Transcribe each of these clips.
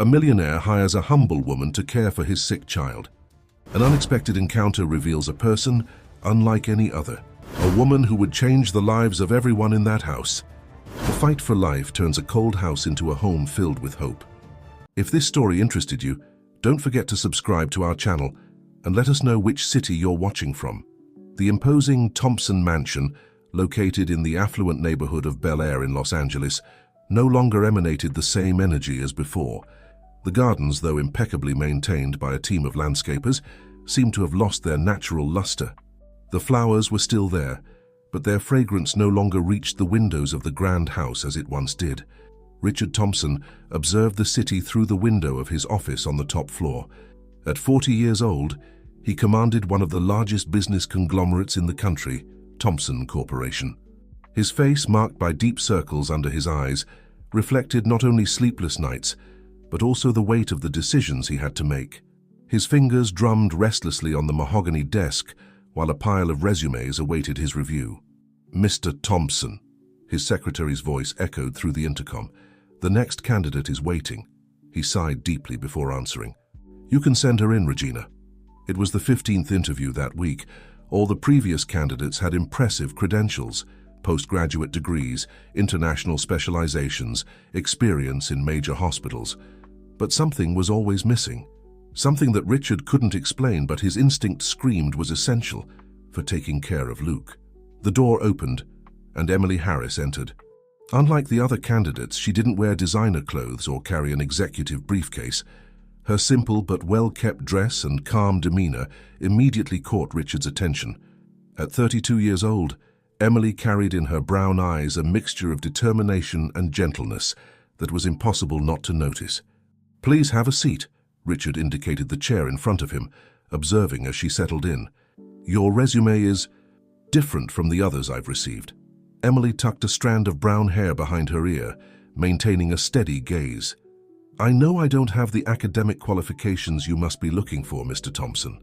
A millionaire hires a humble woman to care for his sick child. An unexpected encounter reveals a person unlike any other, a woman who would change the lives of everyone in that house. The fight for life turns a cold house into a home filled with hope. If this story interested you, don't forget to subscribe to our channel and let us know which city you're watching from. The imposing Thompson Mansion, located in the affluent neighborhood of Bel Air in Los Angeles, no longer emanated the same energy as before. The gardens, though impeccably maintained by a team of landscapers, seemed to have lost their natural luster. The flowers were still there, but their fragrance no longer reached the windows of the grand house as it once did. Richard Thompson observed the city through the window of his office on the top floor. At 40 years old, he commanded one of the largest business conglomerates in the country, Thompson Corporation. His face, marked by deep circles under his eyes, reflected not only sleepless nights, but also the weight of the decisions he had to make. His fingers drummed restlessly on the mahogany desk while a pile of resumes awaited his review. "Mr. Thompson," his secretary's voice echoed through the intercom. "The next candidate is waiting." He sighed deeply before answering. "You can send her in, Regina." It was the 15th interview that week. All the previous candidates had impressive credentials: postgraduate degrees, international specializations, experience in major hospitals. But something was always missing. Something that Richard couldn't explain, but his instinct screamed was essential for taking care of Luke. The door opened, and Emily Harris entered. Unlike the other candidates, she didn't wear designer clothes or carry an executive briefcase. Her simple but well-kept dress and calm demeanor immediately caught Richard's attention. At 32 years old, Emily carried in her brown eyes a mixture of determination and gentleness that was impossible not to notice. "Please have a seat," Richard indicated the chair in front of him, observing as she settled in. "Your resume is different from the others I've received." Emily tucked a strand of brown hair behind her ear, maintaining a steady gaze. "I know I don't have the academic qualifications you must be looking for, Mr. Thompson,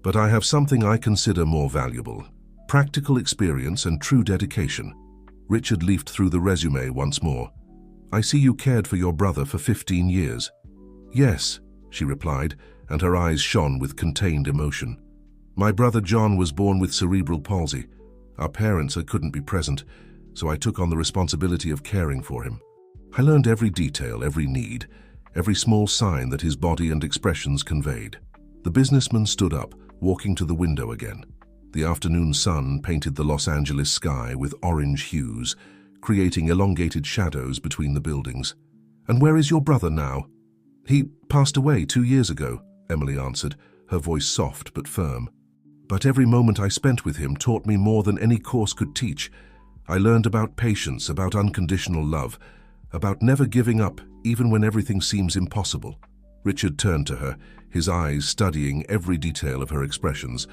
but I have something I consider more valuable: practical experience and true dedication." Richard leafed through the resume once more. "I see you cared for your brother for 15 years. "Yes," she replied, and her eyes shone with contained emotion. "My brother John was born with cerebral palsy. Our parents couldn't be present, so I took on the responsibility of caring for him. I learned every detail, every need, every small sign that his body and expressions conveyed." The businessman stood up, walking to the window again. The afternoon sun painted the Los Angeles sky with orange hues, creating elongated shadows between the buildings. "And where is your brother now?" "He passed away 2 years ago," Emily answered, her voice soft but firm. "But every moment I spent with him taught me more than any course could teach. I learned about patience, about unconditional love, about never giving up even when everything seems impossible." Richard turned to her, his eyes studying every detail of her expressions.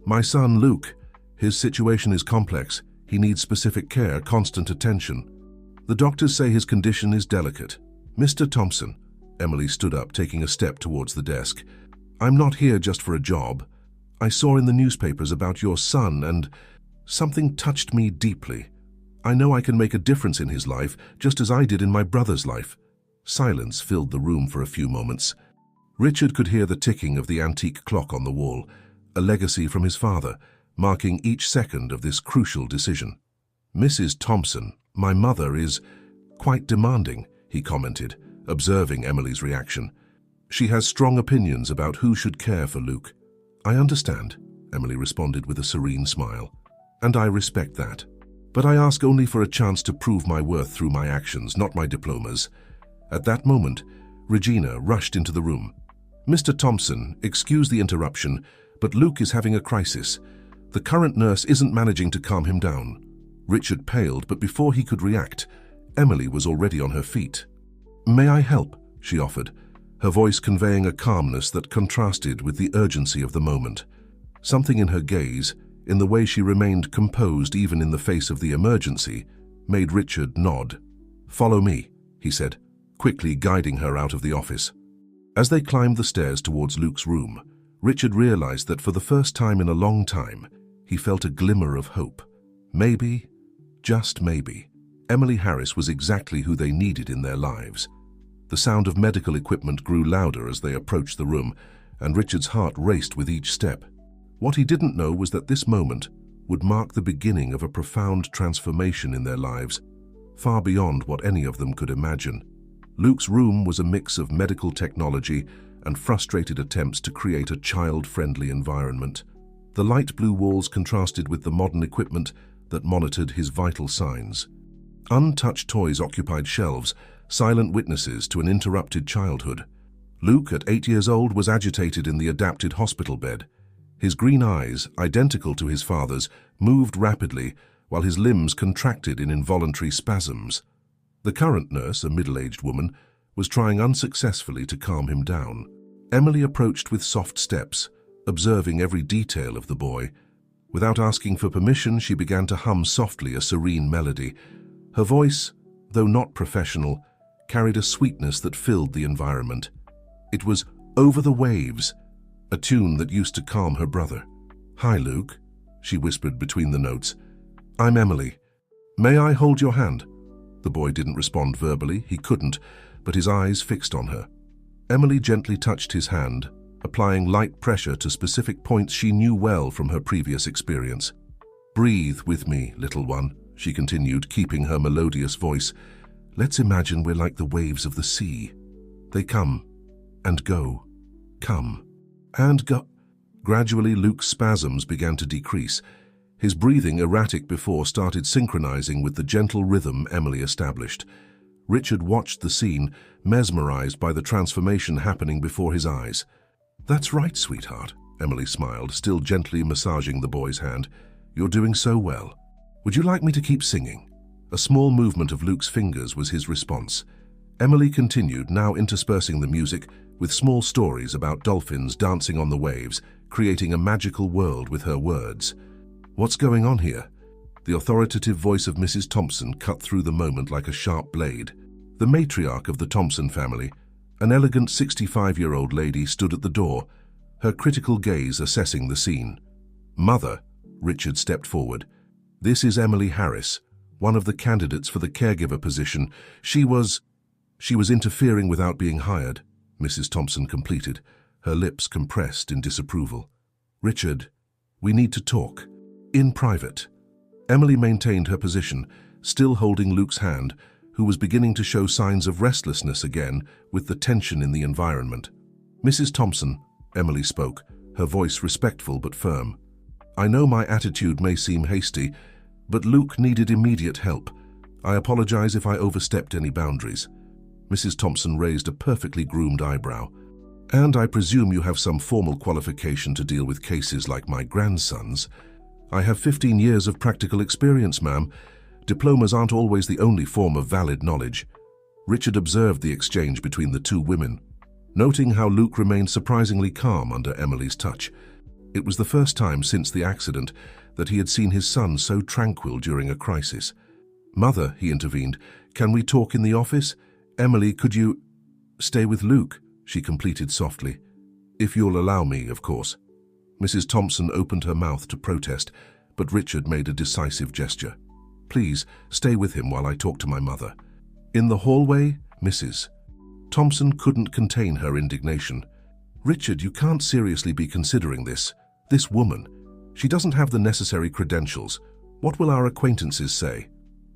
"My son, Luke, his situation is complex. He needs specific care, constant attention. The doctors say his condition is delicate. Mr. Thompson," Emily stood up, taking a step towards the desk, "I'm not here just for a job. I saw in the newspapers about your son, and something touched me deeply. I know I can make a difference in his life, just as I did in my brother's life." Silence filled the room for a few moments. Richard could hear the ticking of the antique clock on the wall, a legacy from his father, marking each second of this crucial decision. "Mrs. Thompson, my mother is quite demanding," he commented, observing Emily's reaction. "She has strong opinions about who should care for Luke." "I understand," Emily responded with a serene smile, "and I respect that. But I ask only for a chance to prove my worth through my actions, not my diplomas." At that moment, Regina rushed into the room. "Mr. Thompson, excuse the interruption, but Luke is having a crisis. The current nurse isn't managing to calm him down." Richard paled, but before he could react, Emily was already on her feet. "May I help?" she offered, her voice conveying a calmness that contrasted with the urgency of the moment. Something in her gaze, in the way she remained composed even in the face of the emergency, made Richard nod. "Follow me," he said, quickly guiding her out of the office. As they climbed the stairs towards Luke's room, Richard realized that for the first time in a long time, he felt a glimmer of hope. Maybe, just maybe, Emily Harris was exactly who they needed in their lives. The sound of medical equipment grew louder as they approached the room, and Richard's heart raced with each step. What he didn't know was that this moment would mark the beginning of a profound transformation in their lives, far beyond what any of them could imagine. Luke's room was a mix of medical technology and frustrated attempts to create a child-friendly environment. The light blue walls contrasted with the modern equipment that monitored his vital signs. Untouched toys occupied shelves, silent witnesses to an interrupted childhood. Luke, at 8 years old, was agitated in the adapted hospital bed. His green eyes, identical to his father's, moved rapidly, while his limbs contracted in involuntary spasms. The current nurse, a middle-aged woman, was trying unsuccessfully to calm him down. Emily approached with soft steps, observing every detail of the boy. Without asking for permission, she began to hum softly a serene melody. Her voice, though not professional, carried a sweetness that filled the environment. It was "Over the Waves," a tune that used to calm her brother. "Hi, Luke," she whispered between the notes. "I'm Emily. May I hold your hand?" The boy didn't respond verbally. He couldn't, but his eyes fixed on her. Emily gently touched his hand, applying light pressure to specific points she knew well from her previous experience. "Breathe with me, little one," she continued, keeping her melodious voice. "Let's imagine we're like the waves of the sea. They come and go, come and go." Gradually, Luke's spasms began to decrease. His breathing, erratic before, started synchronizing with the gentle rhythm Emily established. Richard watched the scene, mesmerized by the transformation happening before his eyes. "That's right, sweetheart," Emily smiled, still gently massaging the boy's hand. "You're doing so well. Would you like me to keep singing?" A small movement of Luke's fingers was his response. Emily continued, now interspersing the music with small stories about dolphins dancing on the waves, creating a magical world with her words. "What's going on here?" The authoritative voice of Mrs. Thompson cut through the moment like a sharp blade. The matriarch of the Thompson family, an elegant 65-year-old lady, stood at the door, her critical gaze assessing the scene. "Mother," Richard stepped forward. "This is Emily Harris, one of the candidates for the caregiver position. She was interfering without being hired," Mrs. Thompson completed, her lips compressed in disapproval. "Richard, we need to talk. In private." Emily maintained her position, still holding Luke's hand, who was beginning to show signs of restlessness again with the tension in the environment. "Mrs. Thompson," Emily spoke, her voice respectful but firm. "I know my attitude may seem hasty, but Luke needed immediate help. I apologize if I overstepped any boundaries." Mrs. Thompson raised a perfectly groomed eyebrow. "And I presume you have some formal qualification to deal with cases like my grandson's." "I have 15 years of practical experience, ma'am. Diplomas aren't always the only form of valid knowledge." Richard observed the exchange between the two women, noting how Luke remained surprisingly calm under Emily's touch. It was the first time since the accident that he had seen his son so tranquil during a crisis. "Mother," he intervened, "can we talk in the office? Emily, could you—" "Stay with Luke," she completed softly. "If you'll allow me, of course." Mrs. Thompson opened her mouth to protest, but Richard made a decisive gesture. "Please, stay with him while I talk to my mother." In the hallway, Mrs. Thompson couldn't contain her indignation. "Richard, you can't seriously be considering this. This woman. She doesn't have the necessary credentials. What will our acquaintances say?"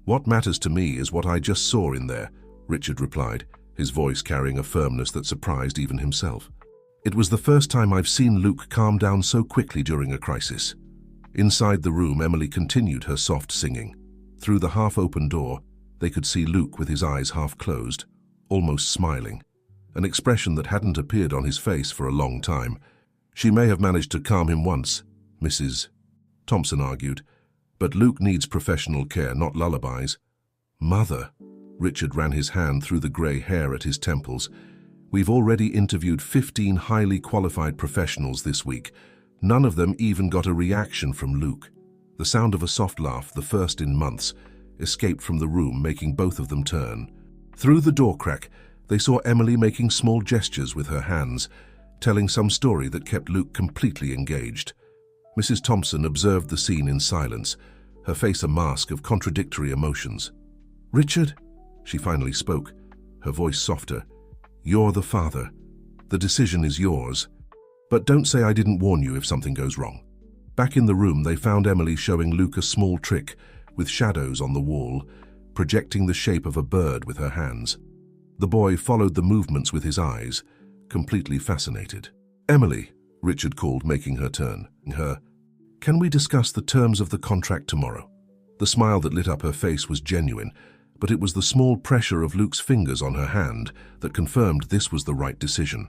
"What matters to me is what I just saw in there," Richard replied, his voice carrying a firmness that surprised even himself. "It was the first time I've seen Luke calm down so quickly during a crisis." Inside the room, Emily continued her soft singing. Through the half-open door, they could see Luke with his eyes half-closed, almost smiling, an expression that hadn't appeared on his face for a long time. "She may have managed to calm him once," Mrs. Thompson argued, "but Luke needs professional care, not lullabies." "Mother," Richard ran his hand through the grey hair at his temples, "we've already interviewed 15 highly qualified professionals this week. None of them even got a reaction from Luke." The sound of a soft laugh, the first in months, escaped from the room, making both of them turn. Through the door crack, they saw Emily making small gestures with her hands, telling some story that kept Luke completely engaged. Mrs. Thompson observed the scene in silence, her face a mask of contradictory emotions. "Richard," she finally spoke, her voice softer, You're the father. The decision is yours. But don't say I didn't warn you if something goes wrong. Back in the room, they found Emily showing Luke a small trick with shadows on the wall, projecting the shape of a bird with her hands. The boy followed the movements with his eyes, completely fascinated. Emily, Richard called, making her turn. Can we discuss the terms of the contract tomorrow? The smile that lit up her face was genuine, but it was the small pressure of Luke's fingers on her hand that confirmed this was the right decision.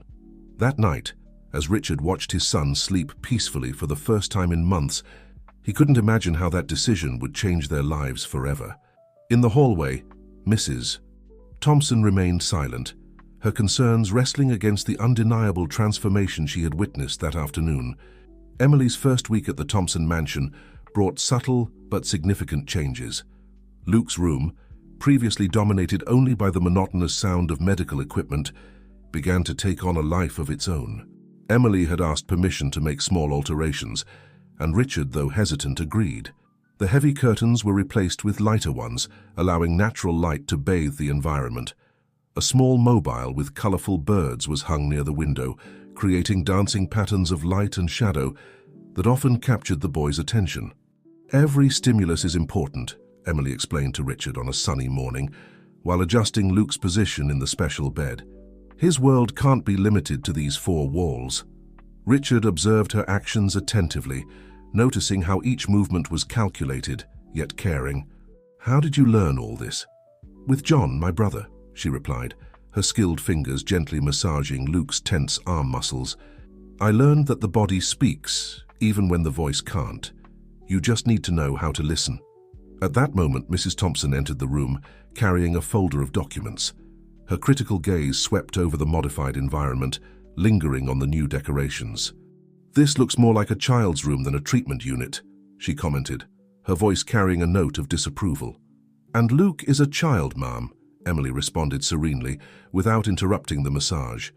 That night, as Richard watched his son sleep peacefully for the first time in months, he couldn't imagine how that decision would change their lives forever. In the hallway, Mrs. Thompson remained silent, her concerns wrestling against the undeniable transformation she had witnessed that afternoon. Emily's first week at the Thompson mansion brought subtle but significant changes. Luke's room, previously dominated only by the monotonous sound of medical equipment, began to take on a life of its own. Emily had asked permission to make small alterations, and Richard, though hesitant, agreed. The heavy curtains were replaced with lighter ones, allowing natural light to bathe the environment. A small mobile with colorful birds was hung near the window, creating dancing patterns of light and shadow that often captured the boy's attention. Every stimulus is important, Emily explained to Richard on a sunny morning, while adjusting Luke's position in the special bed. His world can't be limited to these four walls. Richard observed her actions attentively, noticing how each movement was calculated, yet caring. How did you learn all this? With John, my brother, she replied, her skilled fingers gently massaging Luke's tense arm muscles. I learned that the body speaks, even when the voice can't. You just need to know how to listen. At that moment, Mrs. Thompson entered the room, carrying a folder of documents. Her critical gaze swept over the modified environment, lingering on the new decorations. This looks more like a child's room than a treatment unit, she commented, her voice carrying a note of disapproval. And Luke is a child, ma'am, Emily responded serenely, without interrupting the massage.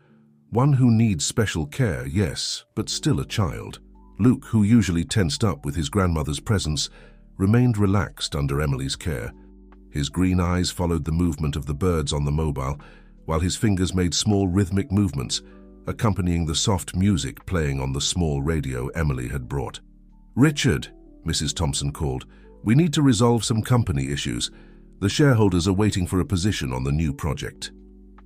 One who needs special care, yes, but still a child. Luke, who usually tensed up with his grandmother's presence, remained relaxed under Emily's care. His green eyes followed the movement of the birds on the mobile, while his fingers made small rhythmic movements, accompanying the soft music playing on the small radio Emily had brought. Richard, Mrs. Thompson called, we need to resolve some company issues. The shareholders are waiting for a position on the new project.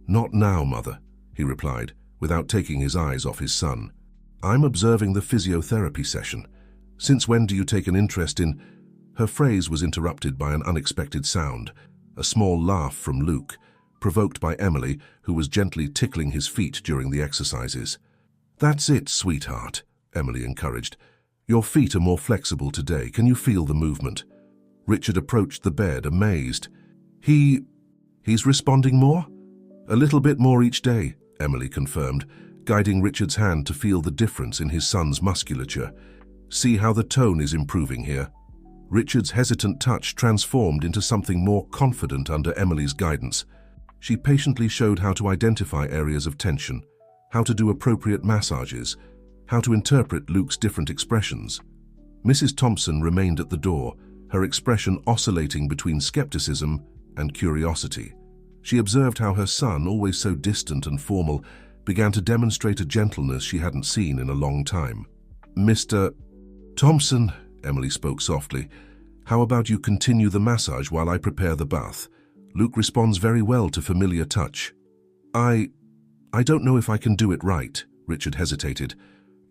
Not now, Mother, he replied, without taking his eyes off his son. I'm observing the physiotherapy session. Since when do you take an interest in... Her phrase was interrupted by an unexpected sound, a small laugh from Luke, provoked by Emily, who was gently tickling his feet during the exercises. That's it, sweetheart, Emily encouraged. Your feet are more flexible today. Can you feel the movement? Richard approached the bed, amazed. He's responding more? A little bit more each day, Emily confirmed, guiding Richard's hand to feel the difference in his son's musculature. See how the tone is improving here. Richard's hesitant touch transformed into something more confident under Emily's guidance. She patiently showed how to identify areas of tension, how to do appropriate massages, how to interpret Luke's different expressions. Mrs. Thompson remained at the door, her expression oscillating between skepticism and curiosity. She observed how her son, always so distant and formal, began to demonstrate a gentleness she hadn't seen in a long time. Mr. Thompson, Emily spoke softly, how about you continue the massage while I prepare the bath? Luke responds very well to familiar touch. I don't know if I can do it right, Richard hesitated.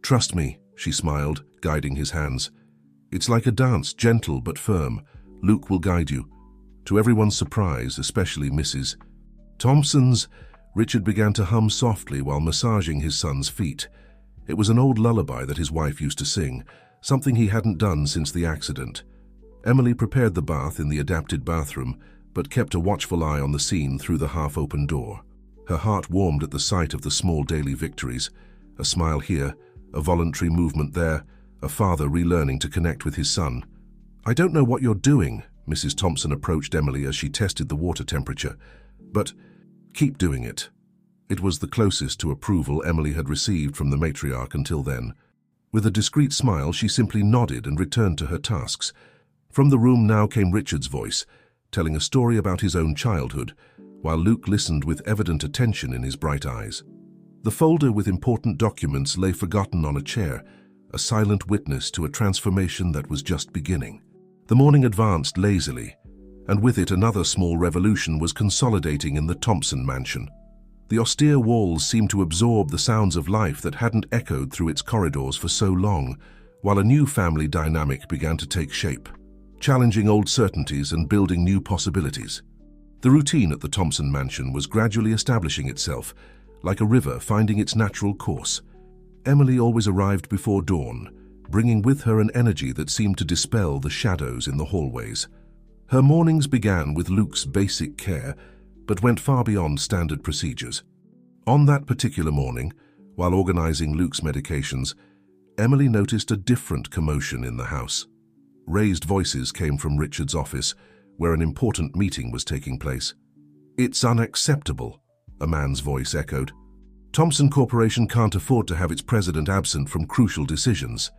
Trust me, she smiled, guiding his hands. It's like a dance, gentle but firm. Luke will guide you. To everyone's surprise, especially Mrs. Thompson's, Richard began to hum softly while massaging his son's feet. It was an old lullaby that his wife used to sing, something he hadn't done since the accident. Emily prepared the bath in the adapted bathroom, but kept a watchful eye on the scene through the half-open door. Her heart warmed at the sight of the small daily victories. A smile here, a voluntary movement there, a father relearning to connect with his son. I don't know what you're doing, Mrs. Thompson approached Emily as she tested the water temperature, but keep doing it. It was the closest to approval Emily had received from the matriarch until then. With a discreet smile, she simply nodded and returned to her tasks. From the room now came Richard's voice, telling a story about his own childhood, while Luke listened with evident attention in his bright eyes. The folder with important documents lay forgotten on a chair, a silent witness to a transformation that was just beginning. The morning advanced lazily, and with it another small revolution was consolidating in the Thompson mansion. The austere walls seemed to absorb the sounds of life that hadn't echoed through its corridors for so long, while a new family dynamic began to take shape, challenging old certainties and building new possibilities. The routine at the Thompson mansion was gradually establishing itself, like a river finding its natural course. Emily always arrived before dawn, bringing with her an energy that seemed to dispel the shadows in the hallways. Her mornings began with Luke's basic care, but went far beyond standard procedures. On that particular morning, while organizing Luke's medications, Emily noticed a different commotion in the house. Raised voices came from Richard's office, where an important meeting was taking place. "It's unacceptable," a man's voice echoed. "Thompson Corporation can't afford to have its president absent from crucial decisions."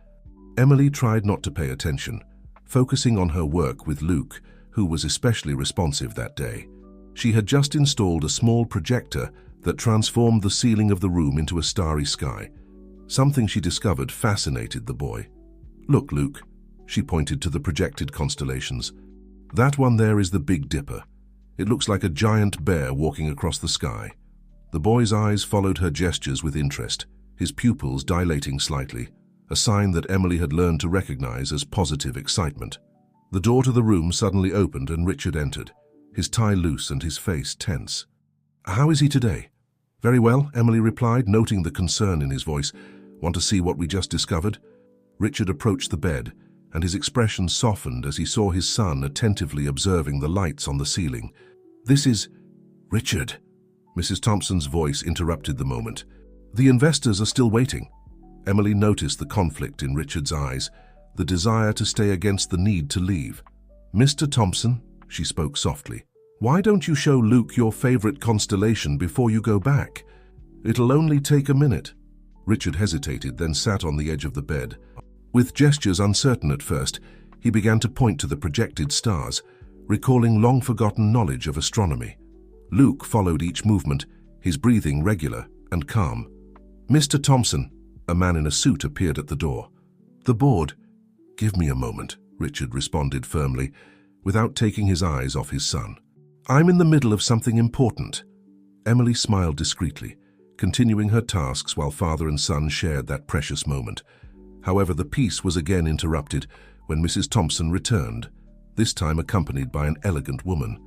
Emily tried not to pay attention, focusing on her work with Luke, who was especially responsive that day. She had just installed a small projector that transformed the ceiling of the room into a starry sky. Something she discovered fascinated the boy. "Look, Luke," she pointed to the projected constellations. "That one there is the Big Dipper. It looks like a giant bear walking across the sky." The boy's eyes followed her gestures with interest, his pupils dilating slightly, a sign that Emily had learned to recognize as positive excitement. The door to the room suddenly opened and Richard entered, his tie loose and his face tense. "How is he today?" "Very well," Emily replied, noting the concern in his voice. "Want to see what we just discovered?" Richard approached the bed, and his expression softened as he saw his son attentively observing the lights on the ceiling. "This is—" "Richard," Mrs. Thompson's voice interrupted the moment. "The investors are still waiting." Emily noticed the conflict in Richard's eyes, the desire to stay against the need to leave. "Mr. Thompson," she spoke softly, "why don't you show Luke your favorite constellation before you go back? It'll only take a minute." Richard hesitated, then sat on the edge of the bed. With gestures uncertain at first, he began to point to the projected stars, recalling long-forgotten knowledge of astronomy. Luke followed each movement, his breathing regular and calm. "Mr. Thompson," a man in a suit appeared at the door. "The board—" "Give me a moment," Richard responded firmly, without taking his eyes off his son. "I'm in the middle of something important." Emily smiled discreetly, continuing her tasks while father and son shared that precious moment. However, the peace was again interrupted when Mrs. Thompson returned, this time accompanied by an elegant woman.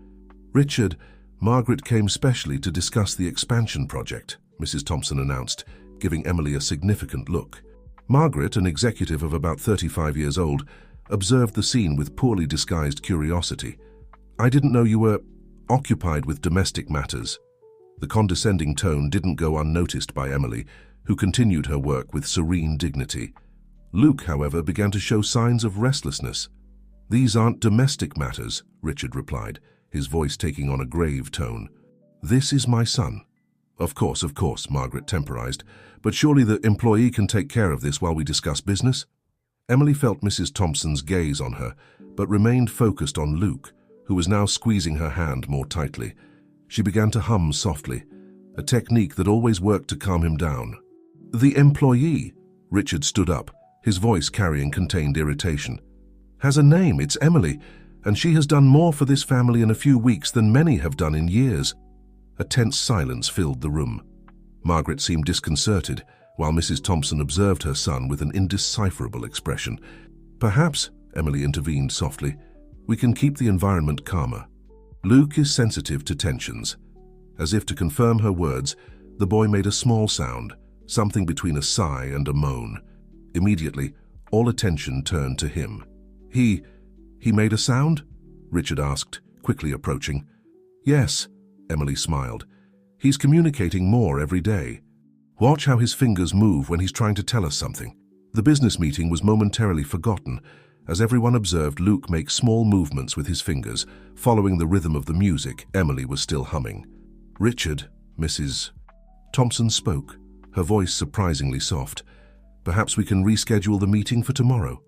"Richard, Margaret came specially to discuss the expansion project," Mrs. Thompson announced, giving Emily a significant look. Margaret, an executive of about 35 years old, observed the scene with poorly disguised curiosity. "I didn't know you were occupied with domestic matters." The condescending tone didn't go unnoticed by Emily, who continued her work with serene dignity. Luke, however, began to show signs of restlessness. "These aren't domestic matters," Richard replied, his voice taking on a grave tone. "This is my son." Of course," Margaret temporized, "but surely the employee can take care of this while we discuss business?" Emily felt Mrs. Thompson's gaze on her, but remained focused on Luke, who was now squeezing her hand more tightly. She began to hum softly, a technique that always worked to calm him down. "The employee," Richard stood up, his voice carrying contained irritation, "has a name. It's Emily, and she has done more for this family in a few weeks than many have done in years." A tense silence filled the room. Margaret seemed disconcerted, while Mrs. Thompson observed her son with an indecipherable expression. "Perhaps," Emily intervened softly, "we can keep the environment calmer. Luke is sensitive to tensions." As if to confirm her words, the boy made a small sound, something between a sigh and a moan. Immediately, all attention turned to him. He made a sound?" Richard asked, quickly approaching. "Yes," Emily smiled. "He's communicating more every day. Watch how his fingers move when he's trying to tell us something." The business meeting was momentarily forgotten, as everyone observed Luke make small movements with his fingers, following the rhythm of the music Emily was still humming. "Richard," Mrs. Thompson spoke, her voice surprisingly soft. "Perhaps we can reschedule the meeting for tomorrow."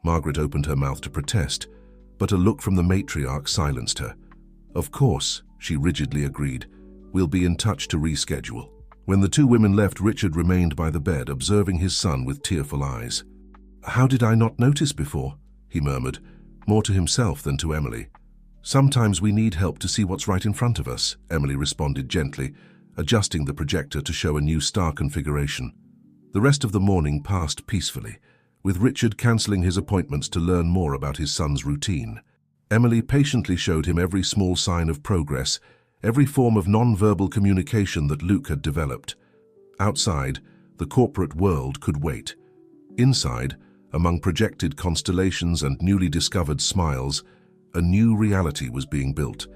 Margaret opened her mouth to protest, but a look from the matriarch silenced her. "Of course," she rigidly agreed. "We'll be in touch to reschedule." When the two women left, Richard remained by the bed, observing his son with tearful eyes. "How did I not notice before?" he murmured, more to himself than to Emily. "Sometimes we need help to see what's right in front of us," Emily responded gently, adjusting the projector to show a new star configuration. The rest of the morning passed peacefully, with Richard cancelling his appointments to learn more about his son's routine. Emily patiently showed him every small sign of progress, every form of non-verbal communication that Luke had developed. Outside, the corporate world could wait. Inside, among projected constellations and newly discovered smiles, a new reality was being built,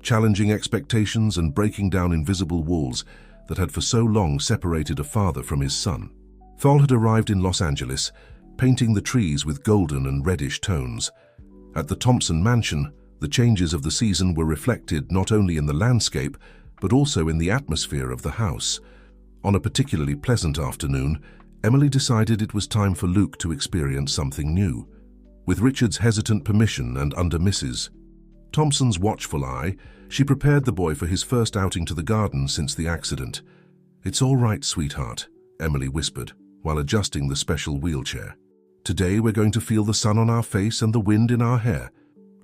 challenging expectations and breaking down invisible walls that had for so long separated a father from his son. Fall had arrived in Los Angeles, painting the trees with golden and reddish tones. At the Thompson mansion, the changes of the season were reflected not only in the landscape, but also in the atmosphere of the house. On a particularly pleasant afternoon, Emily decided it was time for Luke to experience something new. With Richard's hesitant permission and under Mrs. Thompson's watchful eye, she prepared the boy for his first outing to the garden since the accident. "It's all right, sweetheart," Emily whispered, while adjusting the special wheelchair. "Today we're going to feel the sun on our face and the wind in our hair."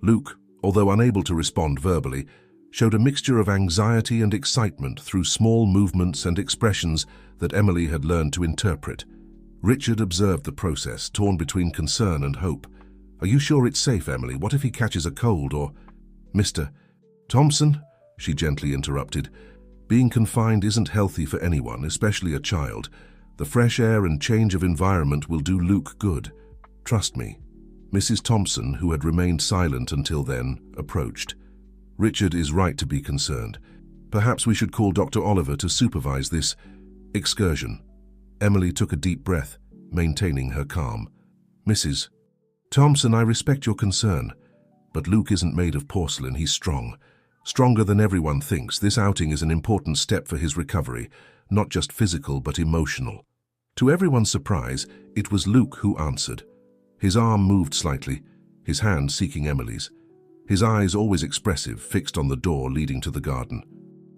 Luke, although unable to respond verbally, showed a mixture of anxiety and excitement through small movements and expressions that Emily had learned to interpret. Richard observed the process, torn between concern and hope. "Are you sure it's safe, Emily? What if he catches a cold or—" "Mr. Thompson," she gently interrupted, "being confined isn't healthy for anyone, especially a child. The fresh air and change of environment will do Luke good. Trust me." Mrs. Thompson, who had remained silent until then, approached. "Richard is right to be concerned. Perhaps we should call Dr. Oliver to supervise this excursion." Emily took a deep breath, maintaining her calm. "Mrs. Thompson, I respect your concern, but Luke isn't made of porcelain. He's strong. Stronger than everyone thinks. This outing is an important step for his recovery, not just physical but emotional." To everyone's surprise, it was Luke who answered. His arm moved slightly, his hand seeking Emily's. His eyes, always expressive, fixed on the door leading to the garden.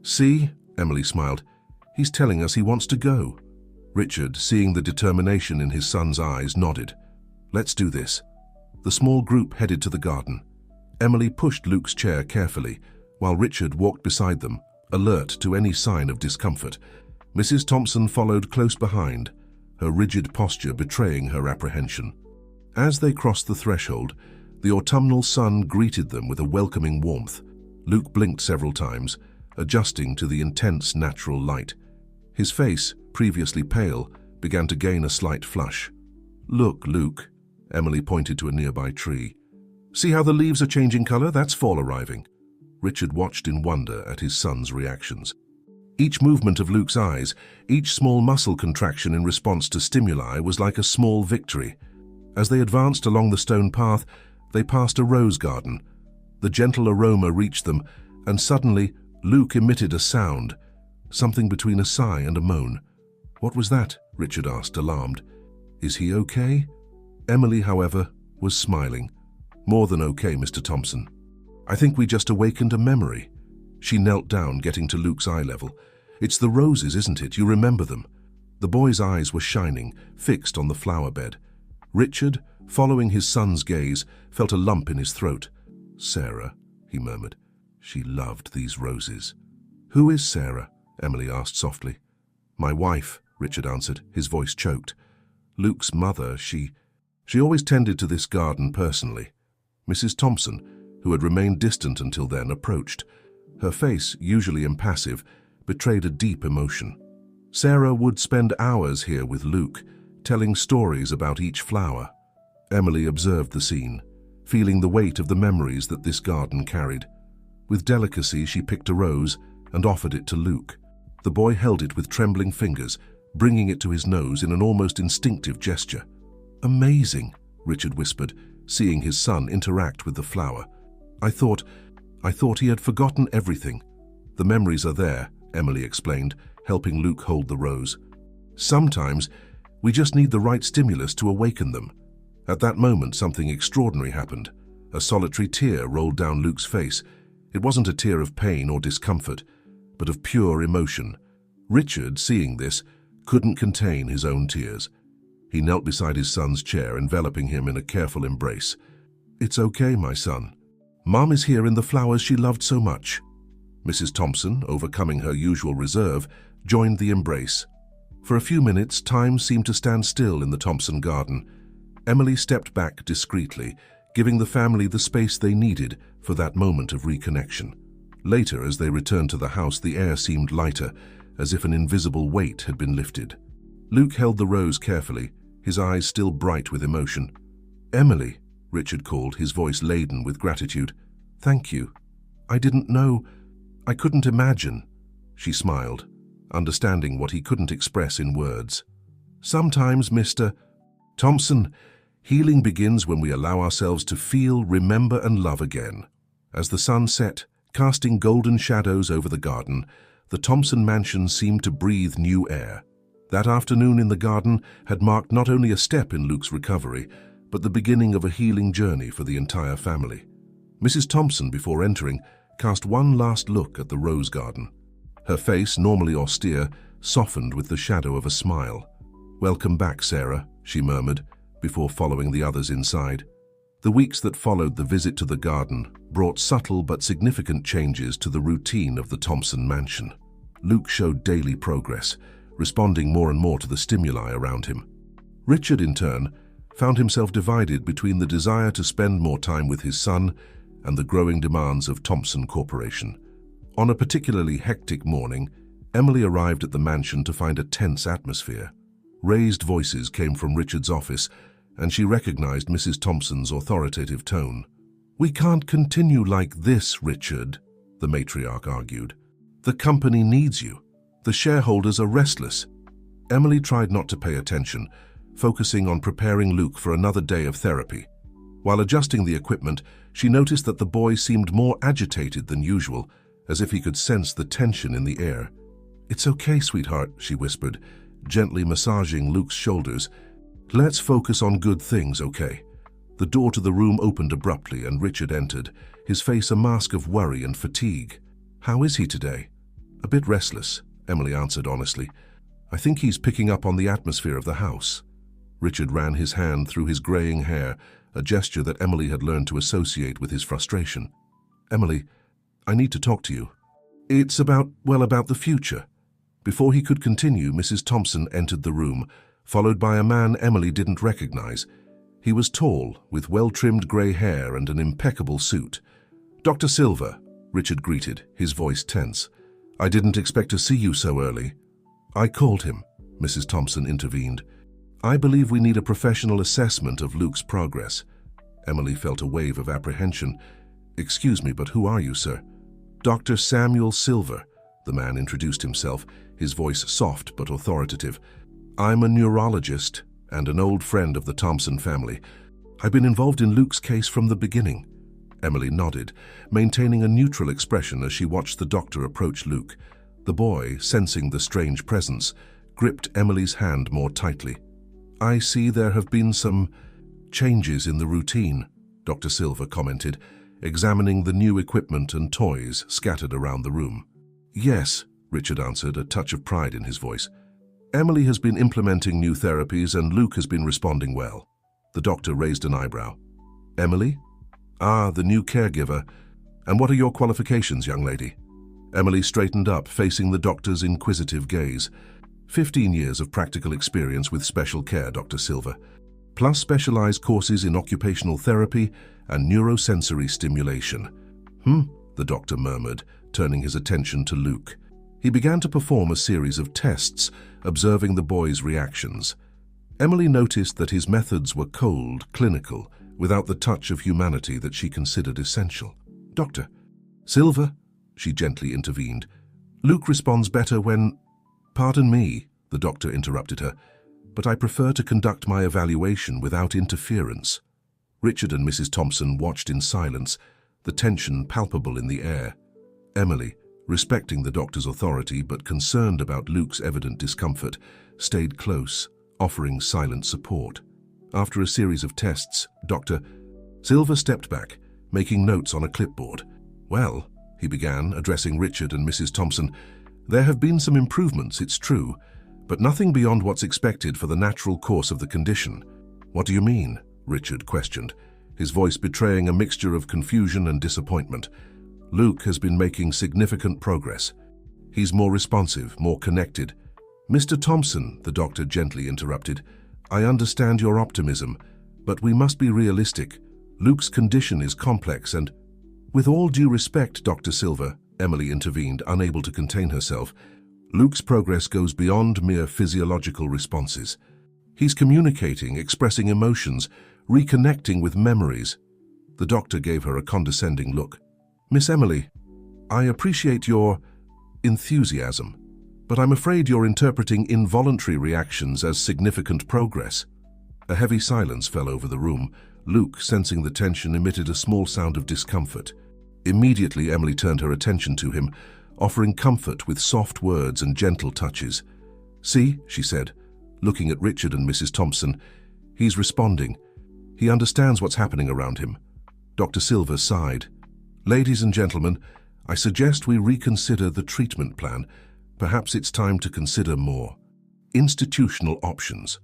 "See?" Emily smiled. "He's telling us he wants to go." Richard, seeing the determination in his son's eyes, nodded. "Let's do this." The small group headed to the garden. Emily pushed Luke's chair carefully, while Richard walked beside them, alert to any sign of discomfort. Mrs. Thompson followed close behind, her rigid posture betraying her apprehension. As they crossed the threshold, the autumnal sun greeted them with a welcoming warmth. Luke blinked several times, adjusting to the intense natural light. His face, previously pale, began to gain a slight flush. "Look, Luke," Emily pointed to a nearby tree. "See how the leaves are changing color? That's fall arriving." Richard watched in wonder at his son's reactions. Each movement of Luke's eyes, each small muscle contraction in response to stimuli was like a small victory. As they advanced along the stone path, they passed a rose garden. The gentle aroma reached them, and suddenly Luke emitted a sound, something between a sigh and a moan. "What was that?" Richard asked, alarmed. "Is he okay?" Emily, however, was smiling. "More than okay, Mr. Thompson. I think we just awakened a memory." She knelt down, getting to Luke's eye level. "It's the roses, isn't it? You remember them?" The boy's eyes were shining, fixed on the flower bed. Richard, following his son's gaze, felt a lump in his throat. "Sarah," he murmured. "She loved these roses." "Who is Sarah?" Emily asked softly. "My wife," Richard answered, his voice choked. "Luke's mother, she always tended to this garden personally." Mrs. Thompson, who had remained distant until then, approached. Her face, usually impassive, betrayed a deep emotion. Sarah would spend hours here with Luke, telling stories about each flower. Emily observed the scene, feeling the weight of the memories that this garden carried. With delicacy, she picked a rose and offered it to Luke. The boy held it with trembling fingers, bringing it to his nose in an almost instinctive gesture. "Amazing," Richard whispered, seeing his son interact with the flower. I thought he had forgotten everything." "The memories are there," Emily explained, helping Luke hold the rose. "Sometimes we just need the right stimulus to awaken them." At that moment, something extraordinary happened. A solitary tear rolled down Luke's face. It wasn't a tear of pain or discomfort, but of pure emotion. Richard, seeing this, couldn't contain his own tears. He knelt beside his son's chair, enveloping him in a careful embrace. "It's okay, my son. Mom is here in the flowers she loved so much." Mrs. Thompson, overcoming her usual reserve, joined the embrace. For a few minutes, time seemed to stand still in the Thompson garden. Emily stepped back discreetly, giving the family the space they needed for that moment of reconnection. Later, as they returned to the house, the air seemed lighter, as if an invisible weight had been lifted. Luke held the rose carefully, his eyes still bright with emotion. "Emily," Richard called, his voice laden with gratitude. "Thank you. I didn't know. I couldn't imagine." She smiled, understanding what he couldn't express in words. "Sometimes, Mr. Thompson, healing begins when we allow ourselves to feel, remember, and love again." As the sun set, casting golden shadows over the garden, the Thompson mansion seemed to breathe new air. That afternoon in the garden had marked not only a step in Luke's recovery, but the beginning of a healing journey for the entire family. Mrs. Thompson, before entering, cast one last look at the rose garden. Her face, normally austere, softened with the shadow of a smile. "Welcome back, Sarah," she murmured, before following the others inside. The weeks that followed the visit to the garden brought subtle but significant changes to the routine of the Thompson mansion. Luke showed daily progress, responding more and more to the stimuli around him. Richard, in turn, found himself divided between the desire to spend more time with his son and the growing demands of Thompson Corporation. On a particularly hectic morning, Emily arrived at the mansion to find a tense atmosphere. Raised voices came from Richard's office, and she recognized Mrs. Thompson's authoritative tone. "We can't continue like this, Richard," the matriarch argued. "The company needs you. The shareholders are restless." Emily tried not to pay attention, focusing on preparing Luke for another day of therapy. While adjusting the equipment, she noticed that the boy seemed more agitated than usual, as if he could sense the tension in the air. "It's okay, sweetheart," she whispered, gently massaging Luke's shoulders. "Let's focus on good things, okay?" The door to the room opened abruptly and Richard entered, his face a mask of worry and fatigue. "How is he today?" "A bit restless," Emily answered honestly. "I think he's picking up on the atmosphere of the house." Richard ran his hand through his graying hair, a gesture that Emily had learned to associate with his frustration. "Emily, I need to talk to you. It's about the future." Before he could continue, Mrs. Thompson entered the room, followed by a man Emily didn't recognize. He was tall, with well-trimmed gray hair and an impeccable suit. "Dr. Silver," Richard greeted, his voice tense. "I didn't expect to see you so early." "I called him," Mrs. Thompson intervened. "I believe we need a professional assessment of Luke's progress." Emily felt a wave of apprehension. "Excuse me, but who are you, sir?" "Dr. Samuel Silver," the man introduced himself, his voice soft but authoritative. "I'm a neurologist and an old friend of the Thompson family. I've been involved in Luke's case from the beginning." Emily nodded, maintaining a neutral expression as she watched the doctor approach Luke. The boy, sensing the strange presence, gripped Emily's hand more tightly. "I see there have been some changes in the routine," Dr. Silver commented, examining the new equipment and toys scattered around the room. "Yes," Richard answered, a touch of pride in his voice. "Emily has been implementing new therapies and Luke has been responding well." The doctor raised an eyebrow. "Emily? Ah, the new caregiver. And what are your qualifications, young lady?" Emily straightened up, facing the doctor's inquisitive gaze. 15 years of practical experience with special care, Dr. Silver, plus specialized courses in occupational therapy and neurosensory stimulation. The doctor murmured, turning his attention to Luke. He began to perform a series of tests, observing the boy's reactions. Emily noticed that his methods were cold, clinical, without the touch of humanity that she considered essential. "Doctor Silver," she gently intervened, "Luke responds better when—" "Pardon me," the doctor interrupted her, "but I prefer to conduct my evaluation without interference." Richard and Mrs. Thompson watched in silence, the tension palpable in the air. Emily, respecting the doctor's authority but concerned about Luke's evident discomfort, stayed close, offering silent support. After a series of tests, Dr. Silver stepped back, making notes on a clipboard. "Well, he began, addressing Richard and Mrs. Thompson. "There have been some improvements, it's true, but nothing beyond what's expected for the natural course of the condition." "What do you mean?" Richard questioned, his voice betraying a mixture of confusion and disappointment. "Luke has been making significant progress. He's more responsive, more connected." "Mr. Thompson," the doctor gently interrupted, "I understand your optimism, but we must be realistic. Luke's condition is complex and—" "With all due respect, Dr. Silver," Emily intervened, unable to contain herself, "Luke's progress goes beyond mere physiological responses. He's communicating, expressing emotions, reconnecting with memories." The doctor gave her a condescending look. "Miss Emily, I appreciate your enthusiasm, but I'm afraid you're interpreting involuntary reactions as significant progress." A heavy silence fell over the room. Luke, sensing the tension, emitted a small sound of discomfort. Immediately, Emily turned her attention to him, offering comfort with soft words and gentle touches. "See," she said, looking at Richard and Mrs. Thompson, "he's responding. He understands what's happening around him." Dr. Silver sighed. "Ladies and gentlemen, I suggest we reconsider the treatment plan. Perhaps it's time to consider more institutional options."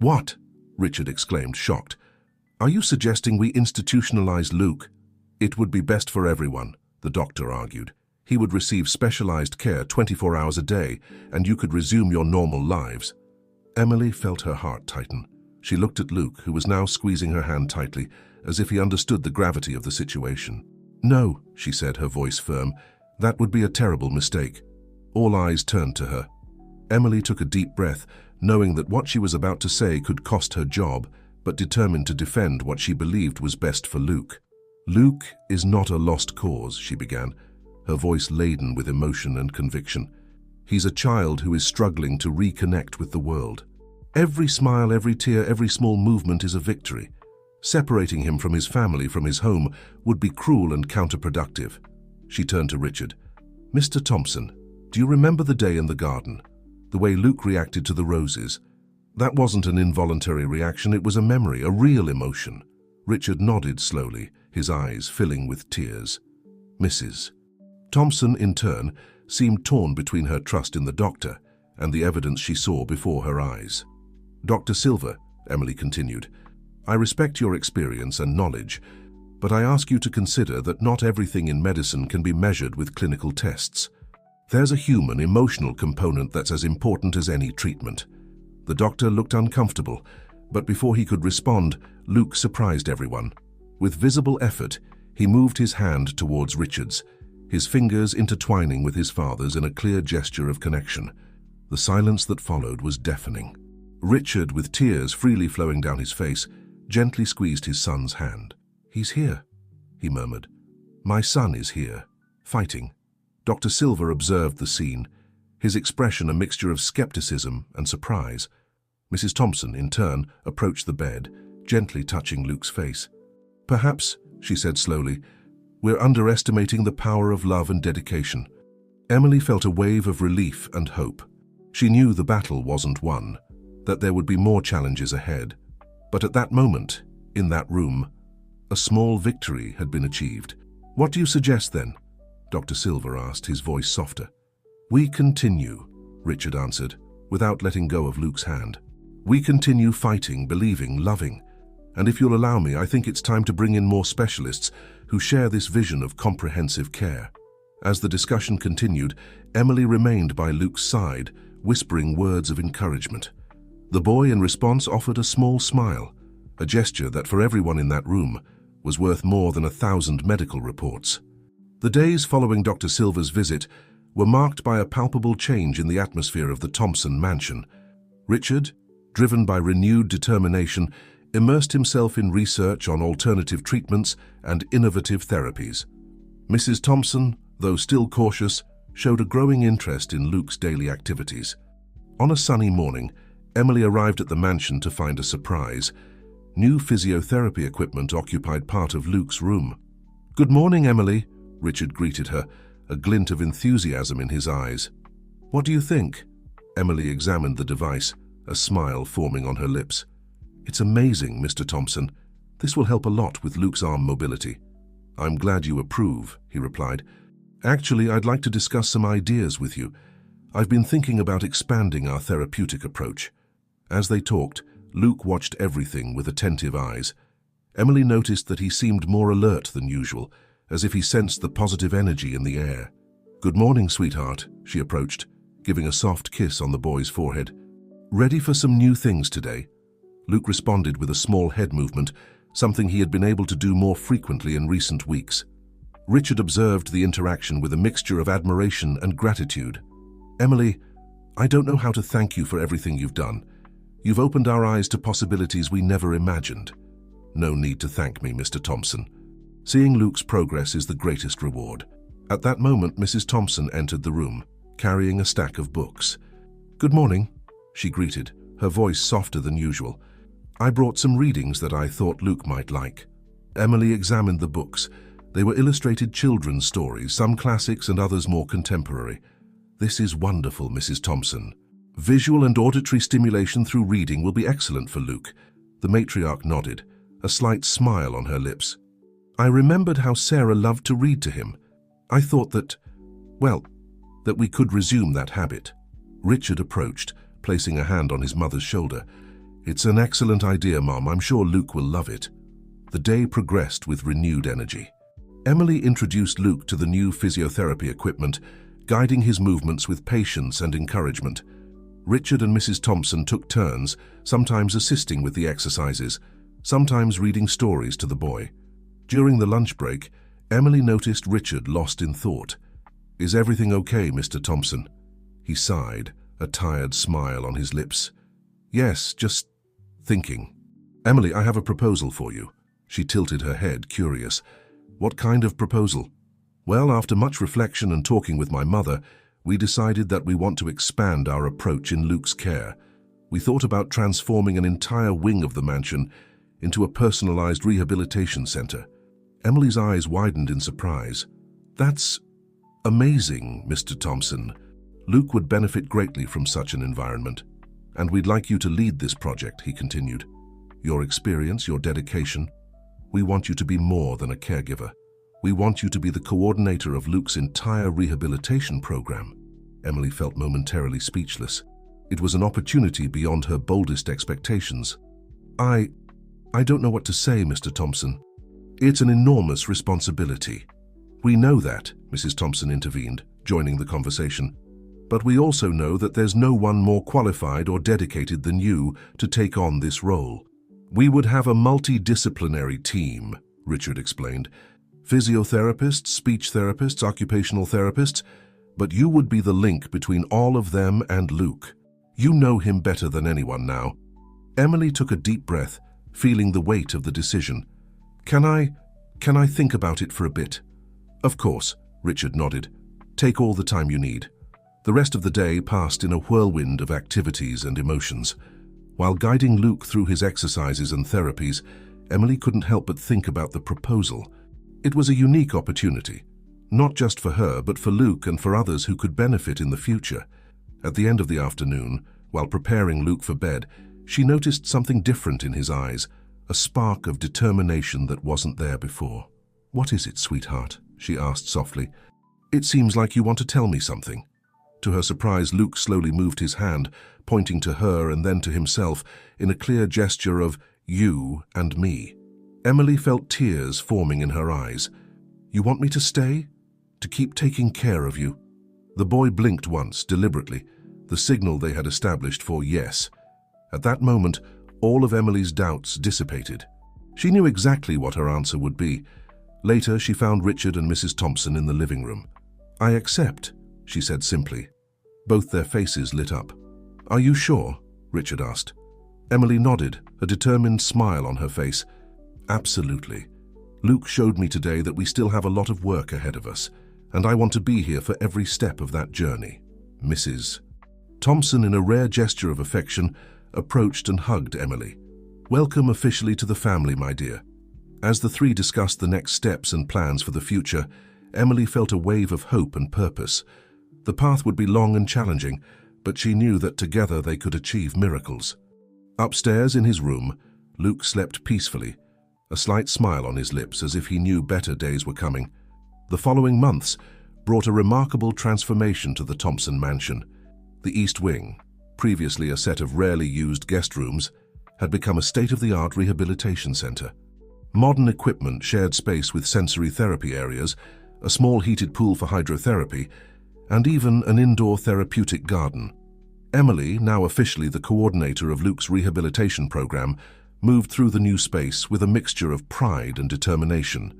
"What?" Richard exclaimed, shocked. "Are you suggesting we institutionalize Luke?" "It would be best for everyone," the doctor argued. "He would receive specialized care 24 hours a day, and you could resume your normal lives." Emily felt her heart tighten. She looked at Luke, who was now squeezing her hand tightly, as if he understood the gravity of the situation. "No," she said, her voice firm. "That would be a terrible mistake." All eyes turned to her. Emily took a deep breath, knowing that what she was about to say could cost her job, but determined to defend what she believed was best for Luke. "Luke is not a lost cause," she began, her voice laden with emotion and conviction. "He's a child who is struggling to reconnect with the world. Every smile, every tear, every small movement is a victory. Separating him from his family, from his home, would be cruel and counterproductive." She turned to Richard. "Mr. Thompson, do you remember the day in the garden? The way Luke reacted to the roses? That wasn't an involuntary reaction, it was a memory, a real emotion." Richard nodded slowly, his eyes filling with tears. Mrs. Thompson, in turn, seemed torn between her trust in the doctor and the evidence she saw before her eyes. "Dr. Silver," Emily continued, "I respect your experience and knowledge, but I ask you to consider that not everything in medicine can be measured with clinical tests. There's a human, emotional component that's as important as any treatment." The doctor looked uncomfortable, but before he could respond, Luke surprised everyone. With visible effort, he moved his hand towards Richard's, his fingers intertwining with his father's in a clear gesture of connection. The silence that followed was deafening. Richard, with tears freely flowing down his face, gently squeezed his son's hand. "He's here," he murmured. "My son is here, fighting." Dr. Silver observed the scene, his expression a mixture of skepticism and surprise. Mrs. Thompson, in turn, approached the bed, gently touching Luke's face. "Perhaps," she said slowly, "we're underestimating the power of love and dedication." Emily felt a wave of relief and hope. She knew the battle wasn't won, that there would be more challenges ahead. But at that moment, in that room, a small victory had been achieved. "What do you suggest then?" Dr. Silver asked, his voice softer. "We continue," Richard answered, without letting go of Luke's hand. "We continue fighting, believing, loving. And if you'll allow me, I think it's time to bring in more specialists who share this vision of comprehensive care." As the discussion continued, Emily remained by Luke's side, whispering words of encouragement. The boy, in response, offered a small smile, a gesture that for everyone in that room was worth more than 1,000 medical reports. The days following Dr. Silver's visit were marked by a palpable change in the atmosphere of the Thompson mansion. Richard, driven by renewed determination, immersed himself in research on alternative treatments and innovative therapies. Mrs. Thompson, though still cautious, showed a growing interest in Luke's daily activities. On a sunny morning, Emily arrived at the mansion to find a surprise. New physiotherapy equipment occupied part of Luke's room. "Good morning, Emily," Richard greeted her, a glint of enthusiasm in his eyes. "What do you think?" Emily examined the device, a smile forming on her lips. "It's amazing, Mr. Thompson. This will help a lot with Luke's arm mobility." "I'm glad you approve," he replied. Actually, I'd like to discuss some ideas with you. I've been thinking about expanding our therapeutic approach." As they talked, Luke watched everything with attentive eyes. Emily noticed that he seemed more alert than usual, as if he sensed the positive energy in the air. "Good morning, sweetheart," she approached, giving a soft kiss on the boy's forehead. "Ready for some new things today?" Luke responded with a small head movement, something he had been able to do more frequently in recent weeks. Richard observed the interaction with a mixture of admiration and gratitude. "Emily, I don't know how to thank you for everything you've done. You've opened our eyes to possibilities we never imagined." "No need to thank me, Mr. Thompson. Seeing Luke's progress is the greatest reward." At that moment, Mrs. Thompson entered the room, carrying a stack of books. "Good morning," she greeted, her voice softer than usual. "I brought some readings that I thought Luke might like." Emily examined the books. They were illustrated children's stories, some classics and others more contemporary. "This is wonderful, Mrs. Thompson. Visual and auditory stimulation through reading will be excellent for Luke." The matriarch nodded, a slight smile on her lips. "I remembered how Sarah loved to read to him. I thought that we could resume that habit." Richard approached, placing a hand on his mother's shoulder. "It's an excellent idea, Mom. I'm sure Luke will love it." The day progressed with renewed energy. Emily introduced Luke to the new physiotherapy equipment, guiding his movements with patience and encouragement. Richard and Mrs. Thompson took turns, sometimes assisting with the exercises, sometimes reading stories to the boy. During the lunch break, Emily noticed Richard lost in thought. "Is everything okay, Mr. Thompson?" He sighed, a tired smile on his lips. "Yes, just thinking." "Emily, I have a proposal for you." She tilted her head, curious. "What kind of proposal?" "Well, after much reflection and talking with my mother, we decided that we want to expand our approach in Luke's care. We thought about transforming an entire wing of the mansion into a personalized rehabilitation center." Emily's eyes widened in surprise. "That's amazing, Mr. Thompson. Luke would benefit greatly from such an environment. And we'd like you to lead this project," he continued. "Your experience, your dedication. We want you to be more than a caregiver. We want you to be the coordinator of Luke's entire rehabilitation program." Emily felt momentarily speechless. It was an opportunity beyond her boldest expectations. I don't know what to say, Mr. Thompson. It's an enormous responsibility." "We know that," Mrs. Thompson intervened, joining the conversation. "But we also know that there's no one more qualified or dedicated than you to take on this role. We would have a multidisciplinary team," Richard explained. "Physiotherapists, speech therapists, occupational therapists, but you would be the link between all of them and Luke. You know him better than anyone now." Emily took a deep breath, feeling the weight of the decision. Can I think about it for a bit?" "Of course," Richard nodded. "Take all the time you need." The rest of the day passed in a whirlwind of activities and emotions. While guiding Luke through his exercises and therapies, Emily couldn't help but think about the proposal. It was a unique opportunity, not just for her, but for Luke and for others who could benefit in the future. At the end of the afternoon, while preparing Luke for bed, she noticed something different in his eyes, a spark of determination that wasn't there before. "What is it, sweetheart?" she asked softly. "It seems like you want to tell me something." To her surprise, Luke slowly moved his hand, pointing to her and then to himself, in a clear gesture of "you and me." Emily felt tears forming in her eyes. "You want me to stay? To keep taking care of you?" The boy blinked once, deliberately, the signal they had established for yes. At that moment, all of Emily's doubts dissipated. She knew exactly what her answer would be. Later, she found Richard and Mrs. Thompson in the living room. "I accept," she said simply. Both their faces lit up. "Are you sure?" Richard asked. Emily nodded, a determined smile on her face. "Absolutely. Luke showed me today that we still have a lot of work ahead of us, and I want to be here for every step of that journey." Mrs. Thompson, in a rare gesture of affection, approached and hugged Emily. "Welcome officially to the family, my dear." As the three discussed the next steps and plans for the future, Emily felt a wave of hope and purpose. The path would be long and challenging, but she knew that together they could achieve miracles. Upstairs in his room, Luke slept peacefully, a slight smile on his lips as if he knew better days were coming. The following months brought a remarkable transformation to the Thompson mansion. The East Wing, previously a set of rarely used guest rooms, had become a state-of-the-art rehabilitation center. Modern equipment shared space with sensory therapy areas, a small heated pool for hydrotherapy, and even an indoor therapeutic garden. Emily, now officially the coordinator of Luke's rehabilitation program, moved through the new space with a mixture of pride and determination.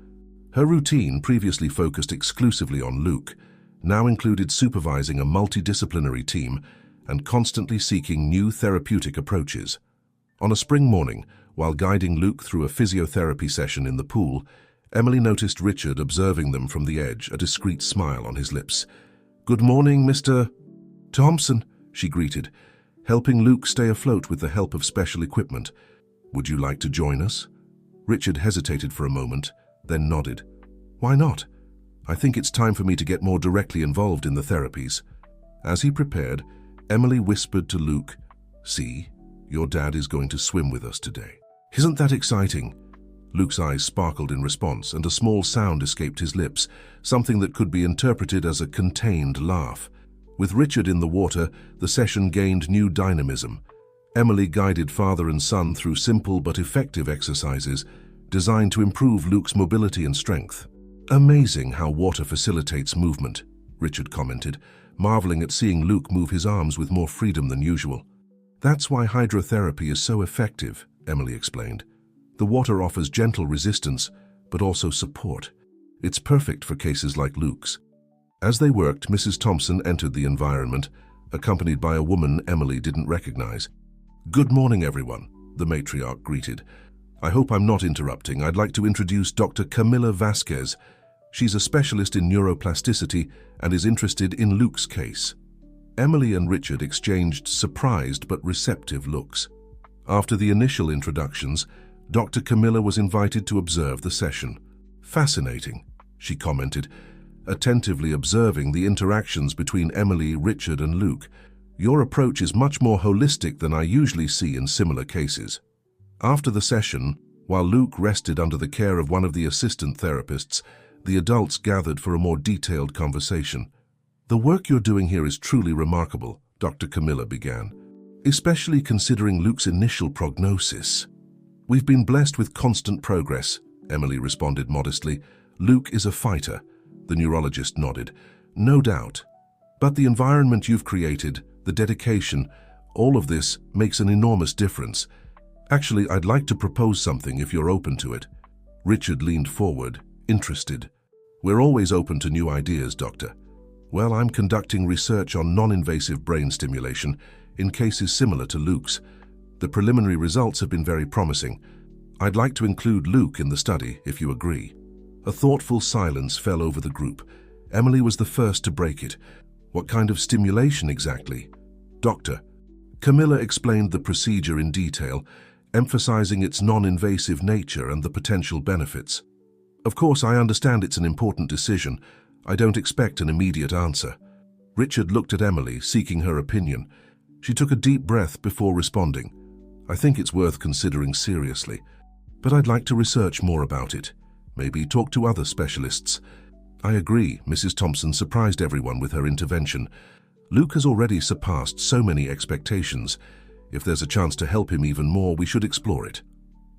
Her routine, previously focused exclusively on Luke, now included supervising a multidisciplinary team and constantly seeking new therapeutic approaches. On a spring morning, while guiding Luke through a physiotherapy session in the pool, Emily noticed Richard observing them from the edge, a discreet smile on his lips. "Good morning, Mr. Thompson," she greeted, helping Luke stay afloat with the help of special equipment. "Would you like to join us?" Richard hesitated for a moment, then nodded. "Why not? I think it's time for me to get more directly involved in the therapies." As he prepared, Emily whispered to Luke, "See, your dad is going to swim with us today. Isn't that exciting?" Luke's eyes sparkled in response, and a small sound escaped his lips, something that could be interpreted as a contained laugh. With Richard in the water, the session gained new dynamism. Emily guided father and son through simple but effective exercises designed to improve Luke's mobility and strength. "Amazing how water facilitates movement," Richard commented, marveling at seeing Luke move his arms with more freedom than usual. "That's why hydrotherapy is so effective," Emily explained. "The water offers gentle resistance, but also support. It's perfect for cases like Luke's." As they worked, Mrs. Thompson entered the environment, accompanied by a woman Emily didn't recognize. "Good morning, everyone," the matriarch greeted. "I hope I'm not interrupting. I'd like to introduce Dr. Camila Vasquez. She's a specialist in neuroplasticity and is interested in Luke's case." Emily and Richard exchanged surprised but receptive looks. After the initial introductions, Dr. Camilla was invited to observe the session. "Fascinating," she commented, attentively observing the interactions between Emily, Richard, and Luke. "Your approach is much more holistic than I usually see in similar cases." After the session, while Luke rested under the care of one of the assistant therapists, the adults gathered for a more detailed conversation. "The work you're doing here is truly remarkable," Dr. Camilla began, "especially considering Luke's initial prognosis." "We've been blessed with constant progress," Emily responded modestly. "Luke is a fighter," the neurologist nodded. "No doubt. But the environment you've created, the dedication, all of this makes an enormous difference. Actually, I'd like to propose something if you're open to it." Richard leaned forward, interested. "We're always open to new ideas, Doctor." "Well, I'm conducting research on non-invasive brain stimulation in cases similar to Luke's. The preliminary results have been very promising. I'd like to include Luke in the study, if you agree." A thoughtful silence fell over the group. Emily was the first to break it. "What kind of stimulation exactly?" "Doctor." Camilla explained the procedure in detail, emphasizing its non-invasive nature and the potential benefits. "Of course, I understand it's an important decision. I don't expect an immediate answer." Richard looked at Emily, seeking her opinion. She took a deep breath before responding. "I think it's worth considering seriously, but I'd like to research more about it. Maybe talk to other specialists." "I agree," Mrs. Thompson surprised everyone with her intervention. "Luke has already surpassed so many expectations. If there's a chance to help him even more, we should explore it."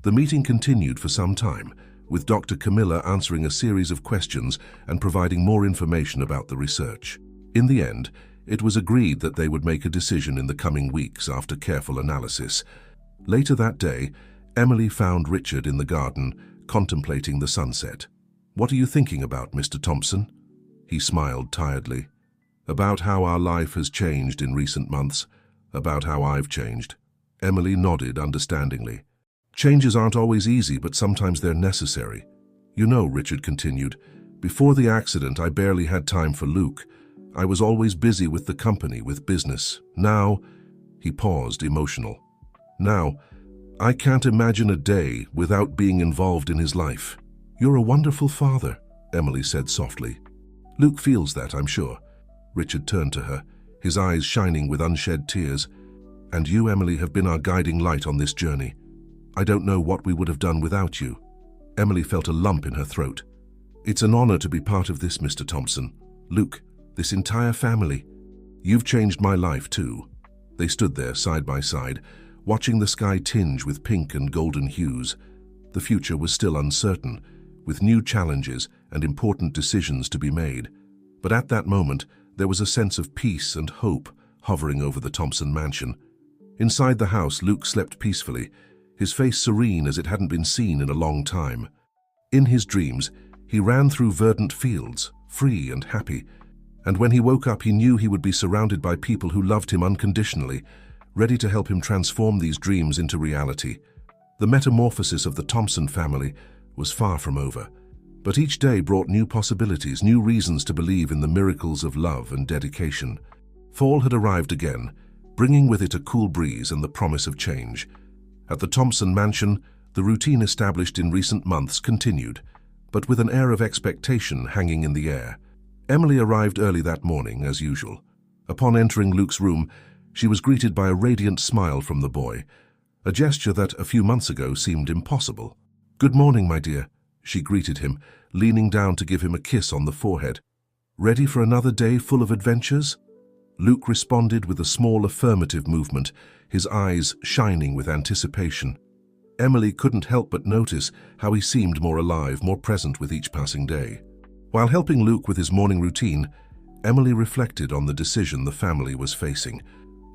The meeting continued for some time, with Dr. Camilla answering a series of questions and providing more information about the research. In the end, it was agreed that they would make a decision in the coming weeks after careful analysis. Later that day, Emily found Richard in the garden, contemplating the sunset. "What are you thinking about, Mr. Thompson?" He smiled tiredly. "About how our life has changed in recent months, about how I've changed." Emily nodded understandingly. "Changes aren't always easy, but sometimes they're necessary. You know," Richard continued, "before the accident I barely had time for Luke. I was always busy with the company, with business. Now," he paused, emotional. "Now, I can't imagine a day without being involved in his life." "You're a wonderful father," Emily said softly. "Luke feels that, I'm sure." Richard turned to her, his eyes shining with unshed tears. "And you, Emily, have been our guiding light on this journey. I don't know what we would have done without you." Emily felt a lump in her throat. "It's an honor to be part of this, Mr. Thompson," Luke, this entire family. You've changed my life too." They stood there side by side, watching the sky tinge with pink and golden hues. The future was still uncertain, with new challenges and important decisions to be made. But at that moment, there was a sense of peace and hope hovering over the Thompson mansion. Inside the house, Luke slept peacefully, his face serene as it hadn't been seen in a long time. In his dreams, he ran through verdant fields, free and happy, and when he woke up he knew he would be surrounded by people who loved him unconditionally, ready to help him transform these dreams into reality. The metamorphosis of the Thompson family was far from over, but each day brought new possibilities, new reasons to believe in the miracles of love and dedication. Fall had arrived again, bringing with it a cool breeze and the promise of change. At the Thompson mansion, the routine established in recent months continued, but with an air of expectation hanging in the air. Emily arrived early that morning, as usual. Upon entering Luke's room, she was greeted by a radiant smile from the boy, a gesture that a few months ago seemed impossible. "Good morning, my dear," she greeted him, leaning down to give him a kiss on the forehead. "Ready for another day full of adventures?" Luke responded with a small affirmative movement, his eyes shining with anticipation. Emily couldn't help but notice how he seemed more alive, more present with each passing day. While helping Luke with his morning routine, Emily reflected on the decision the family was facing.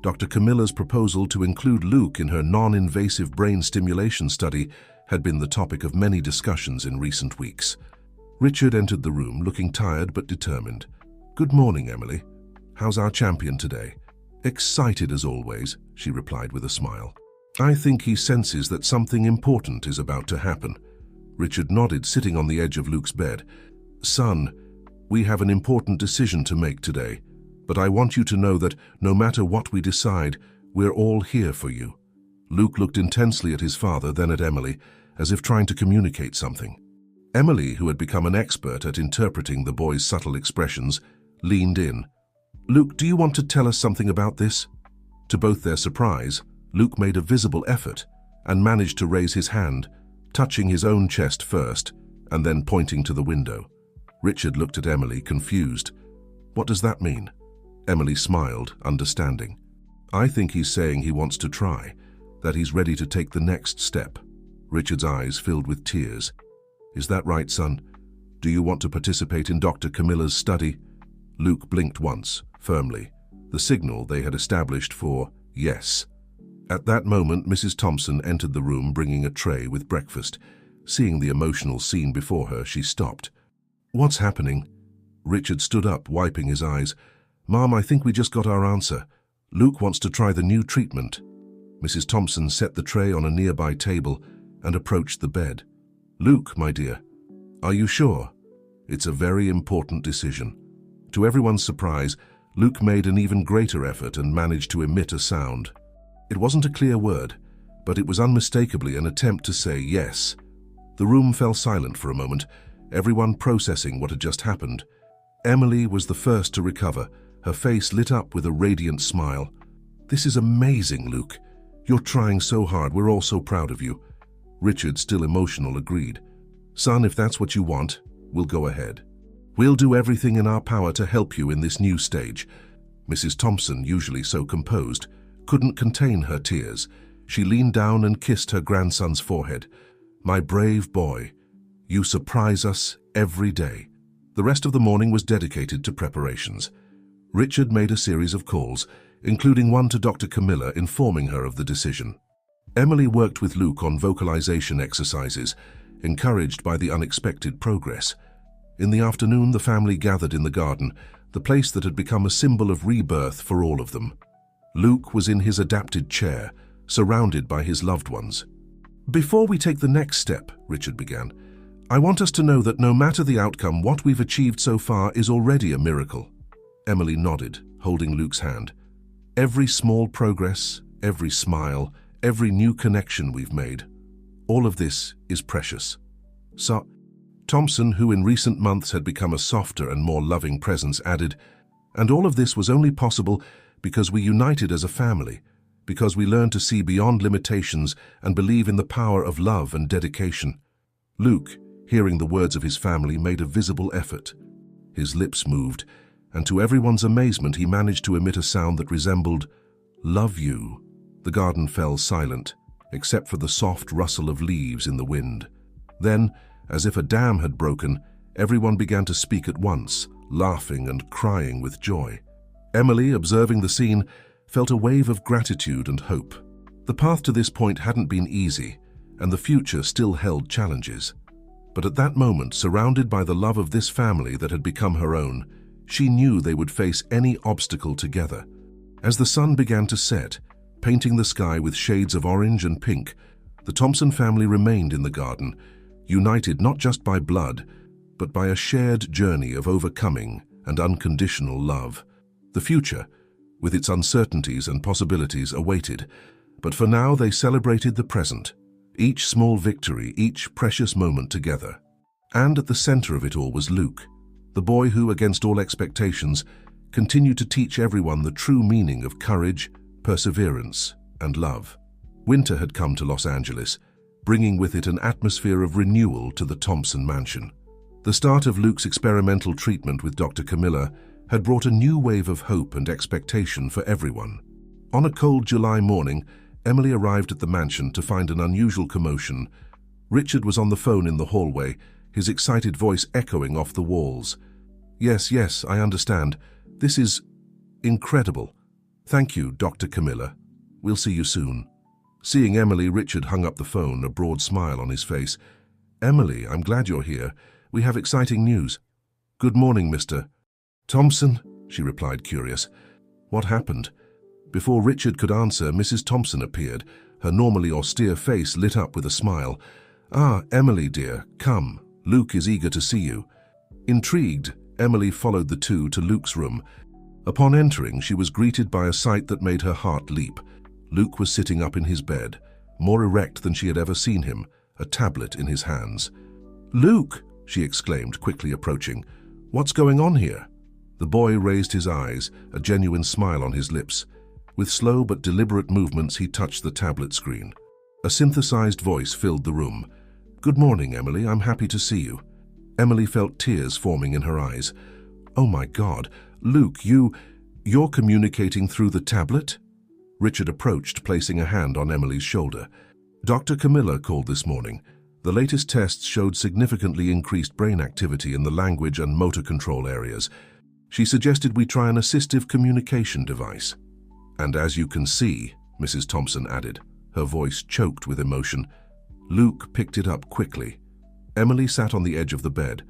Dr. Camilla's proposal to include Luke in her non-invasive brain stimulation study had been the topic of many discussions in recent weeks. Richard entered the room, looking tired but determined. "Good morning, Emily. How's our champion today?" "Excited as always," she replied with a smile. "I think he senses that something important is about to happen." Richard nodded, sitting on the edge of Luke's bed. "Son, we have an important decision to make today, but I want you to know that no matter what we decide, we're all here for you." Luke looked intensely at his father, then at Emily, as if trying to communicate something. Emily, who had become an expert at interpreting the boy's subtle expressions, leaned in. "Luke, do you want to tell us something about this?" To both their surprise, Luke made a visible effort and managed to raise his hand, touching his own chest first and then pointing to the window. Richard looked at Emily, confused. "What does that mean?" Emily smiled, understanding. "I think he's saying he wants to try, that he's ready to take the next step." Richard's eyes filled with tears. "Is that right, son? Do you want to participate in Dr. Camilla's study?" Luke blinked once, firmly, the signal they had established for yes. At that moment, Mrs. Thompson entered the room bringing a tray with breakfast. Seeing the emotional scene before her, she stopped. "What's happening?" Richard stood up, wiping his eyes. "Mom, I think we just got our answer. Luke wants to try the new treatment." Mrs. Thompson set the tray on a nearby table and approached the bed. "Luke, my dear, are you sure? It's a very important decision." To everyone's surprise, Luke made an even greater effort and managed to emit a sound. It wasn't a clear word, but it was unmistakably an attempt to say yes. The room fell silent for a moment, everyone processing what had just happened. Emily was the first to recover, her face lit up with a radiant smile. "This is amazing, Luke. You're trying so hard. We're all so proud of you." Richard, still emotional, agreed. "Son, if that's what you want, we'll go ahead. We'll do everything in our power to help you in this new stage." Mrs. Thompson, usually so composed, couldn't contain her tears. She leaned down and kissed her grandson's forehead. "My brave boy, you surprise us every day." The rest of the morning was dedicated to preparations. Richard made a series of calls, including one to Dr. Camilla, informing her of the decision. Emily worked with Luke on vocalization exercises, encouraged by the unexpected progress. In the afternoon, the family gathered in the garden, the place that had become a symbol of rebirth for all of them. Luke was in his adapted chair, surrounded by his loved ones. "Before we take the next step," Richard began, "I want us to know that no matter the outcome, what we've achieved so far is already a miracle." Emily nodded, holding Luke's hand. "Every small progress, every smile, every new connection we've made, all of this is precious." So, Thompson, who in recent months had become a softer and more loving presence, added, "And all of this was only possible because we united as a family, because we learned to see beyond limitations and believe in the power of love and dedication." Luke, hearing the words of his family, made a visible effort. His lips moved, and to everyone's amazement he managed to emit a sound that resembled, "Love you." The garden fell silent, except for the soft rustle of leaves in the wind. Then, as if a dam had broken, everyone began to speak at once, laughing and crying with joy. Emily, observing the scene, felt a wave of gratitude and hope. The path to this point hadn't been easy, and the future still held challenges. But at that moment, surrounded by the love of this family that had become her own, she knew they would face any obstacle together. As the sun began to set, painting the sky with shades of orange and pink, the Thompson family remained in the garden, united not just by blood, but by a shared journey of overcoming and unconditional love. The future, with its uncertainties and possibilities, awaited, but for now they celebrated the present, each small victory, each precious moment together. And at the center of it all was Luke, the boy who, against all expectations, continued to teach everyone the true meaning of courage, perseverance, and love. Winter had come to Los Angeles, bringing with it an atmosphere of renewal to the Thompson mansion. The start of Luke's experimental treatment with Dr. Camilla had brought a new wave of hope and expectation for everyone. On a cold July morning, Emily arrived at the mansion to find an unusual commotion. Richard was on the phone in the hallway, his excited voice echoing off the walls. Yes, I understand. This is incredible. Thank you, Dr. Camilla. We'll see you soon." Seeing Emily, Richard hung up the phone, a broad smile on his face. "Emily, I'm glad you're here. We have exciting news." "Good morning, Mr. Thompson," she replied, curious. "What happened?" Before Richard could answer, Mrs. Thompson appeared, her normally austere face lit up with a smile. "Ah, Emily, dear, come. Luke is eager to see you." Intrigued, Emily followed the two to Luke's room. Upon entering, she was greeted by a sight that made her heart leap. Luke was sitting up in his bed, more erect than she had ever seen him, a tablet in his hands. "Luke!" she exclaimed, quickly approaching. "What's going on here?" The boy raised his eyes, a genuine smile on his lips. With slow but deliberate movements, he touched the tablet screen. A synthesized voice filled the room. "Good morning, Emily. I'm happy to see you." Emily felt tears forming in her eyes. "Oh my God, Luke, you're communicating through the tablet?" Richard approached, placing a hand on Emily's shoulder. "Dr. Camilla called this morning. The latest tests showed significantly increased brain activity in the language and motor control areas. She suggested we try an assistive communication device. And as you can see," Mrs. Thompson added, her voice choked with emotion. Luke picked it up quickly. Emily sat on the edge of the bed,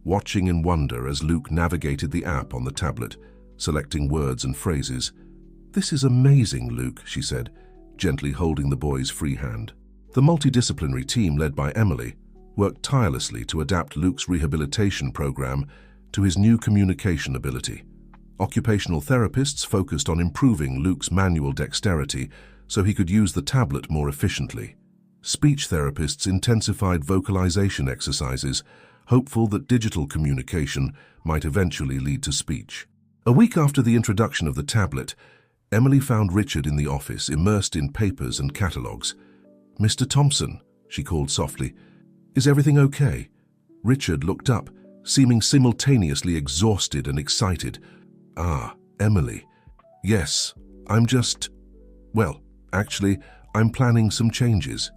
watching in wonder as Luke navigated the app on the tablet, selecting words and phrases. "This is amazing, Luke," she said, gently holding the boy's free hand. The multidisciplinary team, led by Emily, worked tirelessly to adapt Luke's rehabilitation program to his new communication ability. Occupational therapists focused on improving Luke's manual dexterity so he could use the tablet more efficiently. Speech therapists intensified vocalization exercises, hopeful that digital communication might eventually lead to speech. A week after the introduction of the tablet, Emily found Richard in the office, immersed in papers and catalogues. "Mr. Thompson," she called softly, "is everything okay?" Richard looked up, seeming simultaneously exhausted and excited. "Ah, Emily. Yes, actually, I'm planning some changes."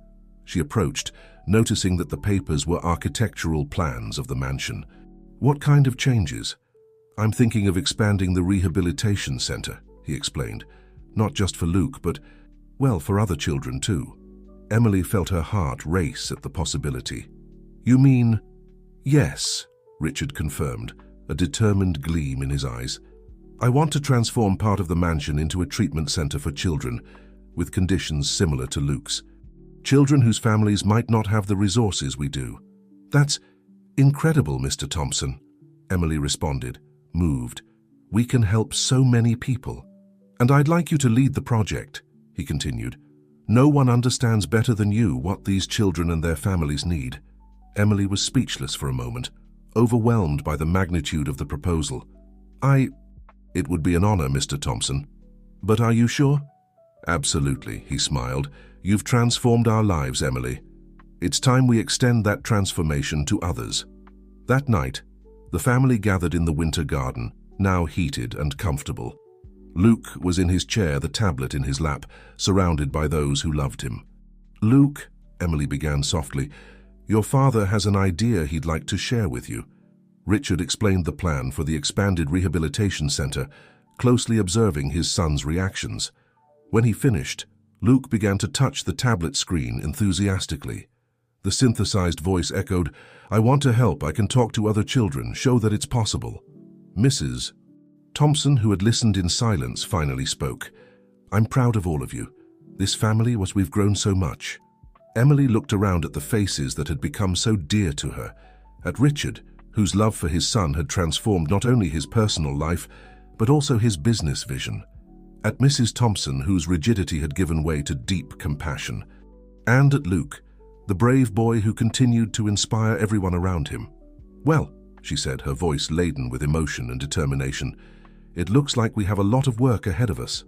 She approached, noticing that the papers were architectural plans of the mansion. "What kind of changes?" "I'm thinking of expanding the rehabilitation center," he explained. "Not just for Luke, but, for other children too." Emily felt her heart race at the possibility. "You mean—" "Yes," Richard confirmed, a determined gleam in his eyes. "I want to transform part of the mansion into a treatment center for children with conditions similar to Luke's. Children whose families might not have the resources we do." "That's incredible, Mr. Thompson," Emily responded, moved. "We can help so many people. And I'd like you to lead the project," he continued. "No one understands better than you what these children and their families need." Emily was speechless for a moment, overwhelmed by the magnitude of the proposal. "It would be an honor, Mr. Thompson. But are you sure?" "Absolutely," he smiled. "You've transformed our lives, Emily. It's time we extend that transformation to others." That night, the family gathered in the winter garden, now heated and comfortable. Luke was in his chair, the tablet in his lap, surrounded by those who loved him. "Luke," Emily began softly, "your father has an idea he'd like to share with you." Richard explained the plan for the expanded rehabilitation center, closely observing his son's reactions. When he finished, Luke began to touch the tablet screen enthusiastically. The synthesized voice echoed, "I want to help. I can talk to other children, show that it's possible." Mrs. Thompson, who had listened in silence, finally spoke. "I'm proud of all of you. This family, we've grown so much." Emily looked around at the faces that had become so dear to her, at Richard, whose love for his son had transformed not only his personal life, but also his business vision, at Mrs. Thompson, whose rigidity had given way to deep compassion, and at Luke, the brave boy who continued to inspire everyone around him. "Well," she said, her voice laden with emotion and determination, "it looks like we have a lot of work ahead of us."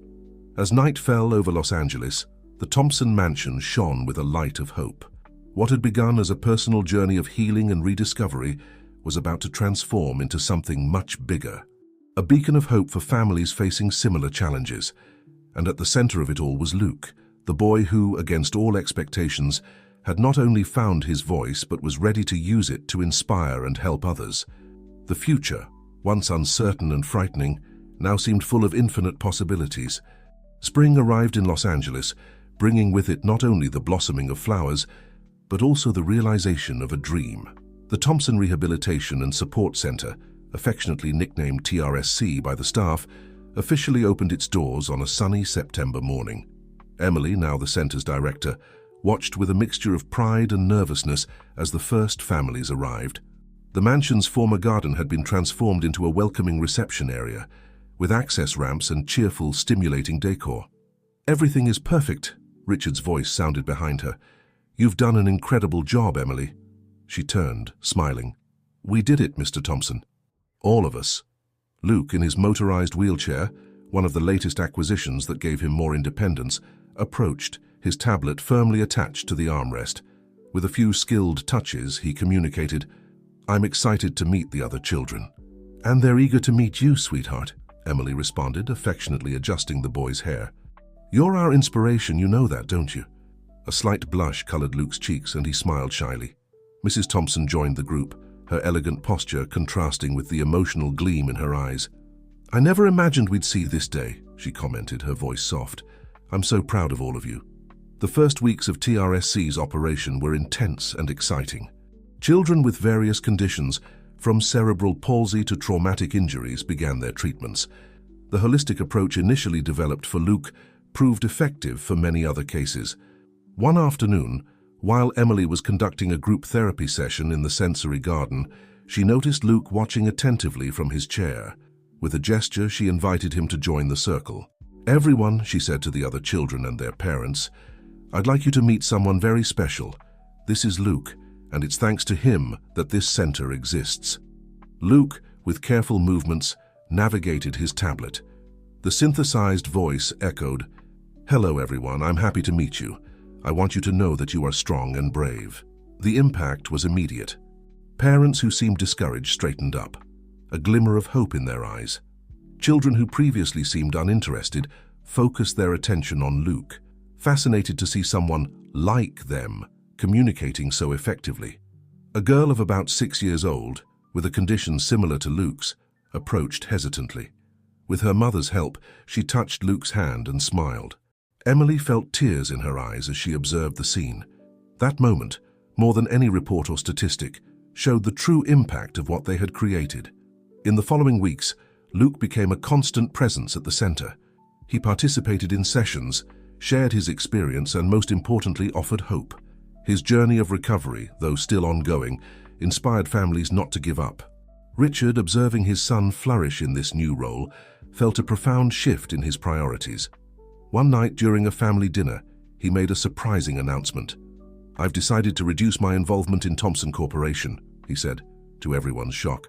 As night fell over Los Angeles, the Thompson mansion shone with a light of hope. What had begun as a personal journey of healing and rediscovery was about to transform into something much bigger. A beacon of hope for families facing similar challenges. And at the center of it all was Luke, the boy who, against all expectations, had not only found his voice but was ready to use it to inspire and help others. The future, once uncertain and frightening, now seemed full of infinite possibilities. Spring arrived in Los Angeles, bringing with it not only the blossoming of flowers, but also the realization of a dream. The Thompson Rehabilitation and Support Center, affectionately nicknamed TRSC by the staff, officially opened its doors on a sunny September morning. Emily, now the center's director, watched with a mixture of pride and nervousness as the first families arrived. The mansion's former garden had been transformed into a welcoming reception area, with access ramps and cheerful, stimulating decor. "Everything is perfect," Richard's voice sounded behind her. "You've done an incredible job, Emily." She turned, smiling. "We did it, Mr. Thompson. All of us." Luke, in his motorized wheelchair, one of the latest acquisitions that gave him more independence, approached, his tablet firmly attached to the armrest. With a few skilled touches, he communicated, "I'm excited to meet the other children." "And they're eager to meet you, sweetheart," Emily responded, affectionately adjusting the boy's hair. "You're our inspiration, you know that, don't you?" A slight blush colored Luke's cheeks, and he smiled shyly. Mrs. Thompson joined the group, her elegant posture contrasting with the emotional gleam in her eyes. "I never imagined we'd see this day," she commented, her voice soft. "I'm so proud of all of you." The first weeks of TRSC's operation were intense and exciting. Children with various conditions, from cerebral palsy to traumatic injuries, began their treatments. The holistic approach initially developed for Luke proved effective for many other cases. One afternoon, while Emily was conducting a group therapy session in the sensory garden, she noticed Luke watching attentively from his chair. With a gesture, she invited him to join the circle. "Everyone," she said to the other children and their parents, "I'd like you to meet someone very special. This is Luke, and it's thanks to him that this center exists." Luke, with careful movements, navigated his tablet. The synthesized voice echoed, "Hello everyone, I'm happy to meet you. I want you to know that you are strong and brave." The impact was immediate. Parents who seemed discouraged straightened up, a glimmer of hope in their eyes. Children who previously seemed uninterested focused their attention on Luke, fascinated to see someone like them communicating so effectively. A girl of about 6 years old, with a condition similar to Luke's, approached hesitantly. With her mother's help, she touched Luke's hand and smiled. Emily felt tears in her eyes as she observed the scene. That moment, more than any report or statistic, showed the true impact of what they had created. In the following weeks, Luke became a constant presence at the center. He participated in sessions, shared his experience, and most importantly, offered hope. His journey of recovery, though still ongoing, inspired families not to give up. Richard, observing his son flourish in this new role, felt a profound shift in his priorities. One night during a family dinner, he made a surprising announcement. "I've decided to reduce my involvement in Thompson Corporation," he said, to everyone's shock.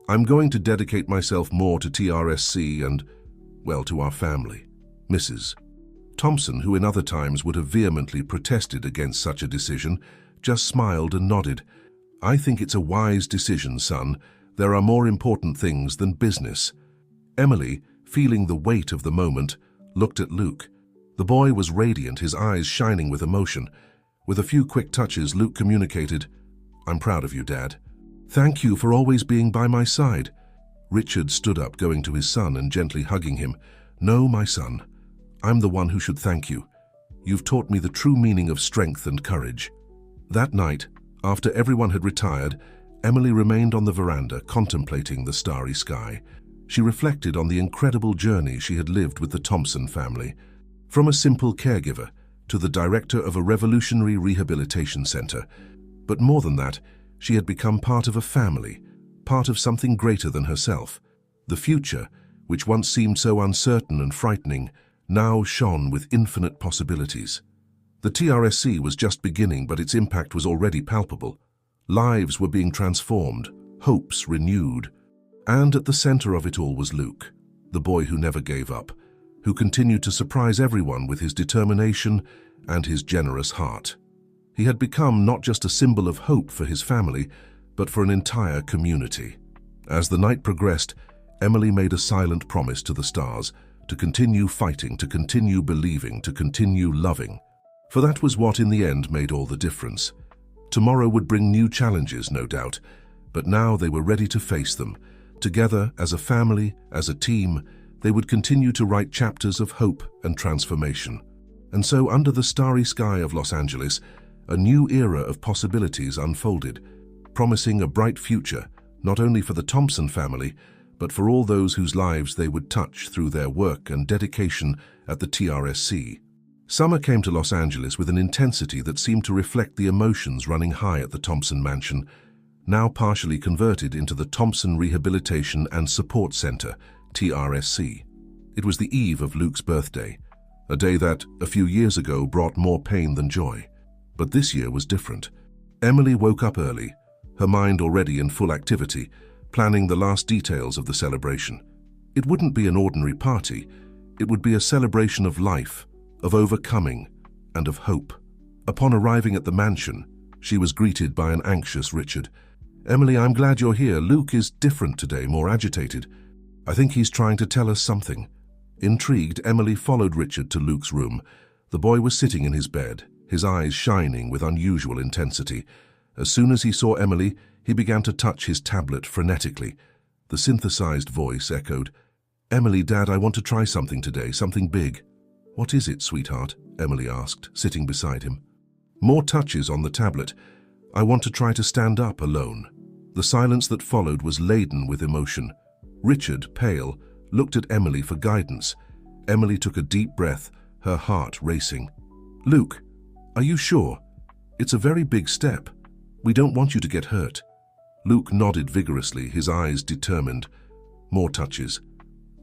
"I'm going to dedicate myself more to TRSC and, well, to our family." Mrs. Thompson, who in other times would have vehemently protested against such a decision, just smiled and nodded. "I think it's a wise decision, son. There are more important things than business." Emily, feeling the weight of the moment, looked at Luke. The boy was radiant, his eyes shining with emotion. With a few quick touches, Luke communicated, "I'm proud of you, Dad. Thank you for always being by my side." Richard stood up, going to his son and gently hugging him. "No, my son. I'm the one who should thank you. You've taught me the true meaning of strength and courage." That night, after everyone had retired, Emily remained on the veranda, contemplating the starry sky. She reflected on the incredible journey she had lived with the Thompson family. From a simple caregiver to the director of a revolutionary rehabilitation center. But more than that, she had become part of a family, part of something greater than herself. The future, which once seemed so uncertain and frightening, now shone with infinite possibilities. The TRSC was just beginning, but its impact was already palpable. Lives were being transformed, hopes renewed. And at the center of it all was Luke, the boy who never gave up, who continued to surprise everyone with his determination and his generous heart. He had become not just a symbol of hope for his family, but for an entire community. As the night progressed, Emily made a silent promise to the stars to continue fighting, to continue believing, to continue loving. For that was what in the end made all the difference. Tomorrow would bring new challenges, no doubt, but now they were ready to face them. Together, as a family, as a team, they would continue to write chapters of hope and transformation. And so, under the starry sky of Los Angeles, a new era of possibilities unfolded, promising a bright future, not only for the Thompson family, but for all those whose lives they would touch through their work and dedication at the TRSC. Summer came to Los Angeles with an intensity that seemed to reflect the emotions running high at the Thompson mansion, now partially converted into the Thompson Rehabilitation and Support Center, TRSC. It was the eve of Luke's birthday, a day that, a few years ago, brought more pain than joy. But this year was different. Emily woke up early, her mind already in full activity, planning the last details of the celebration. It wouldn't be an ordinary party. It would be a celebration of life, of overcoming, and of hope. Upon arriving at the mansion, she was greeted by an anxious Richard. "Emily, I'm glad you're here. Luke is different today, more agitated. I think he's trying to tell us something." Intrigued, Emily followed Richard to Luke's room. The boy was sitting in his bed, his eyes shining with unusual intensity. As soon as he saw Emily, he began to touch his tablet frenetically. The synthesized voice echoed, "Emily, Dad, I want to try something today, something big." "What is it, sweetheart?" Emily asked, sitting beside him. More touches on the tablet. "I want to try to stand up alone." The silence that followed was laden with emotion. Richard, pale, looked at Emily for guidance. Emily took a deep breath, her heart racing. "Luke, are you sure? It's a very big step. We don't want you to get hurt." Luke nodded vigorously, his eyes determined. More touches.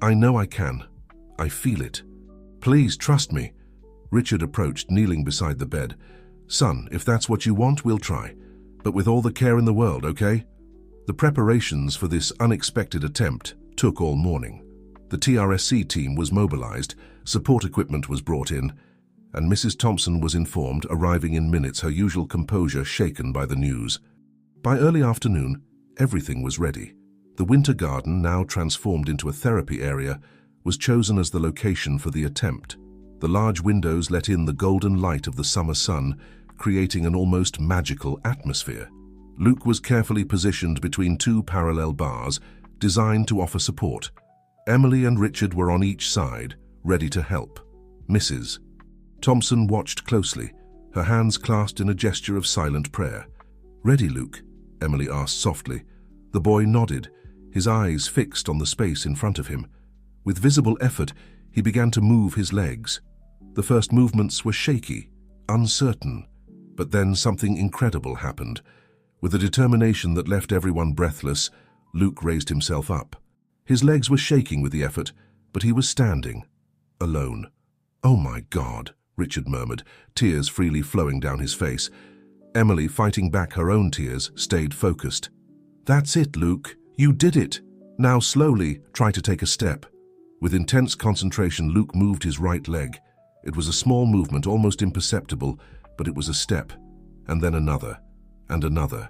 "I know I can. I feel it. Please trust me." Richard approached, kneeling beside the bed. "Son, if that's what you want, we'll try. But with all the care in the world, okay?" The preparations for this unexpected attempt took all morning. The TRSC team was mobilized, support equipment was brought in, and Mrs. Thompson was informed, arriving in minutes, her usual composure shaken by the news. By early afternoon, everything was ready. The winter garden, now transformed into a therapy area, was chosen as the location for the attempt. The large windows let in the golden light of the summer sun, creating an almost magical atmosphere. Luke was carefully positioned between two parallel bars, designed to offer support. Emily and Richard were on each side, ready to help. Mrs. Thompson watched closely, her hands clasped in a gesture of silent prayer. "Ready, Luke?" Emily asked softly. The boy nodded, his eyes fixed on the space in front of him. With visible effort, he began to move his legs. The first movements were shaky, uncertain, but then something incredible happened. With a determination that left everyone breathless, Luke raised himself up. His legs were shaking with the effort, but he was standing, alone. "Oh my God," Richard murmured, tears freely flowing down his face. Emily, fighting back her own tears, stayed focused. "That's it, Luke. You did it. Now slowly, try to take a step." With intense concentration, Luke moved his right leg. It was a small movement, almost imperceptible, but it was a step, and then another, and another.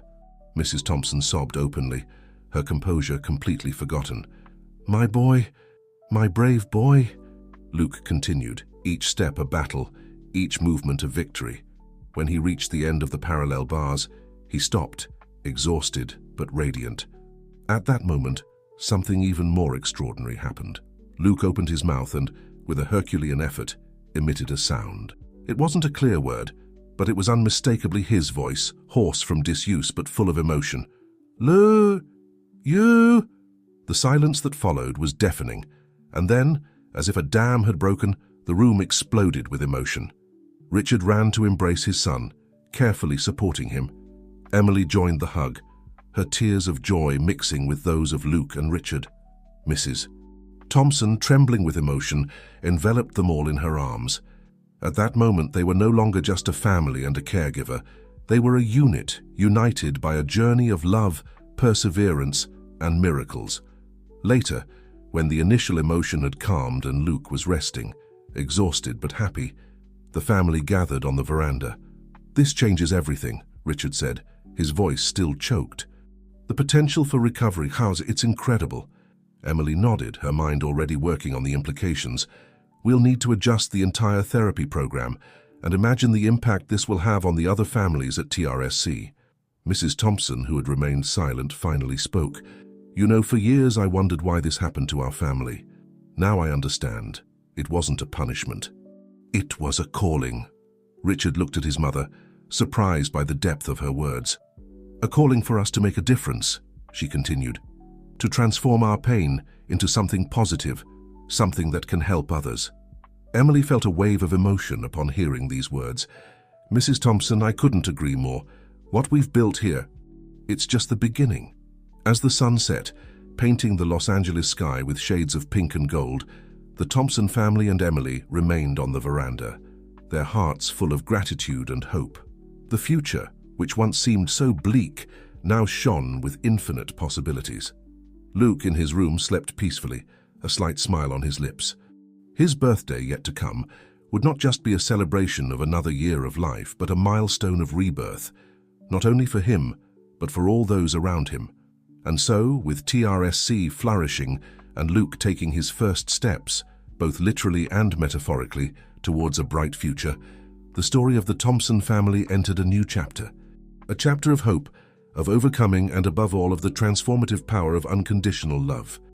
Mrs. Thompson sobbed openly, her composure completely forgotten. "My boy, My brave boy, Luke continued, each step a battle, each movement a victory. When he reached the end of the parallel bars, he stopped, exhausted but radiant. At that moment, something even more extraordinary happened. Luke opened his mouth and, with a Herculean effort, emitted a sound. It wasn't a clear word, but it was unmistakably his voice, hoarse from disuse but full of emotion. "Lou, you!" The silence that followed was deafening, and then, as if a dam had broken, the room exploded with emotion. Richard ran to embrace his son, carefully supporting him. Emily joined the hug, her tears of joy mixing with those of Luke and Richard. Mrs. Thompson, trembling with emotion, enveloped them all in her arms. At that moment, they were no longer just a family and a caregiver. They were a unit, united by a journey of love, perseverance, and miracles. Later, when the initial emotion had calmed and Luke was resting, exhausted but happy, the family gathered on the veranda. "This changes everything," Richard said, his voice still choked. "The potential for recovery, it's incredible." Emily nodded, her mind already working on the implications. "We'll need to adjust the entire therapy program, and imagine the impact this will have on the other families at TRSC. Mrs. Thompson, who had remained silent, finally spoke. "You know, for years I wondered why this happened to our family. Now I understand. It wasn't a punishment. It was a calling." Richard looked at his mother, surprised by the depth of her words. "A calling for us to make a difference," she continued. "To transform our pain into something positive, something that can help others." Emily felt a wave of emotion upon hearing these words. "Mrs. Thompson, I couldn't agree more. What we've built here, it's just the beginning." As the sun set, painting the Los Angeles sky with shades of pink and gold, the Thompson family and Emily remained on the veranda, their hearts full of gratitude and hope. The future, which once seemed so bleak, now shone with infinite possibilities. Luke in his room slept peacefully, a slight smile on his lips. His birthday, yet to come, would not just be a celebration of another year of life, but a milestone of rebirth, not only for him, but for all those around him. And so, with TRSC flourishing and Luke taking his first steps, both literally and metaphorically, towards a bright future, the story of the Thompson family entered a new chapter. A chapter of hope, of overcoming, and above all of the transformative power of unconditional love.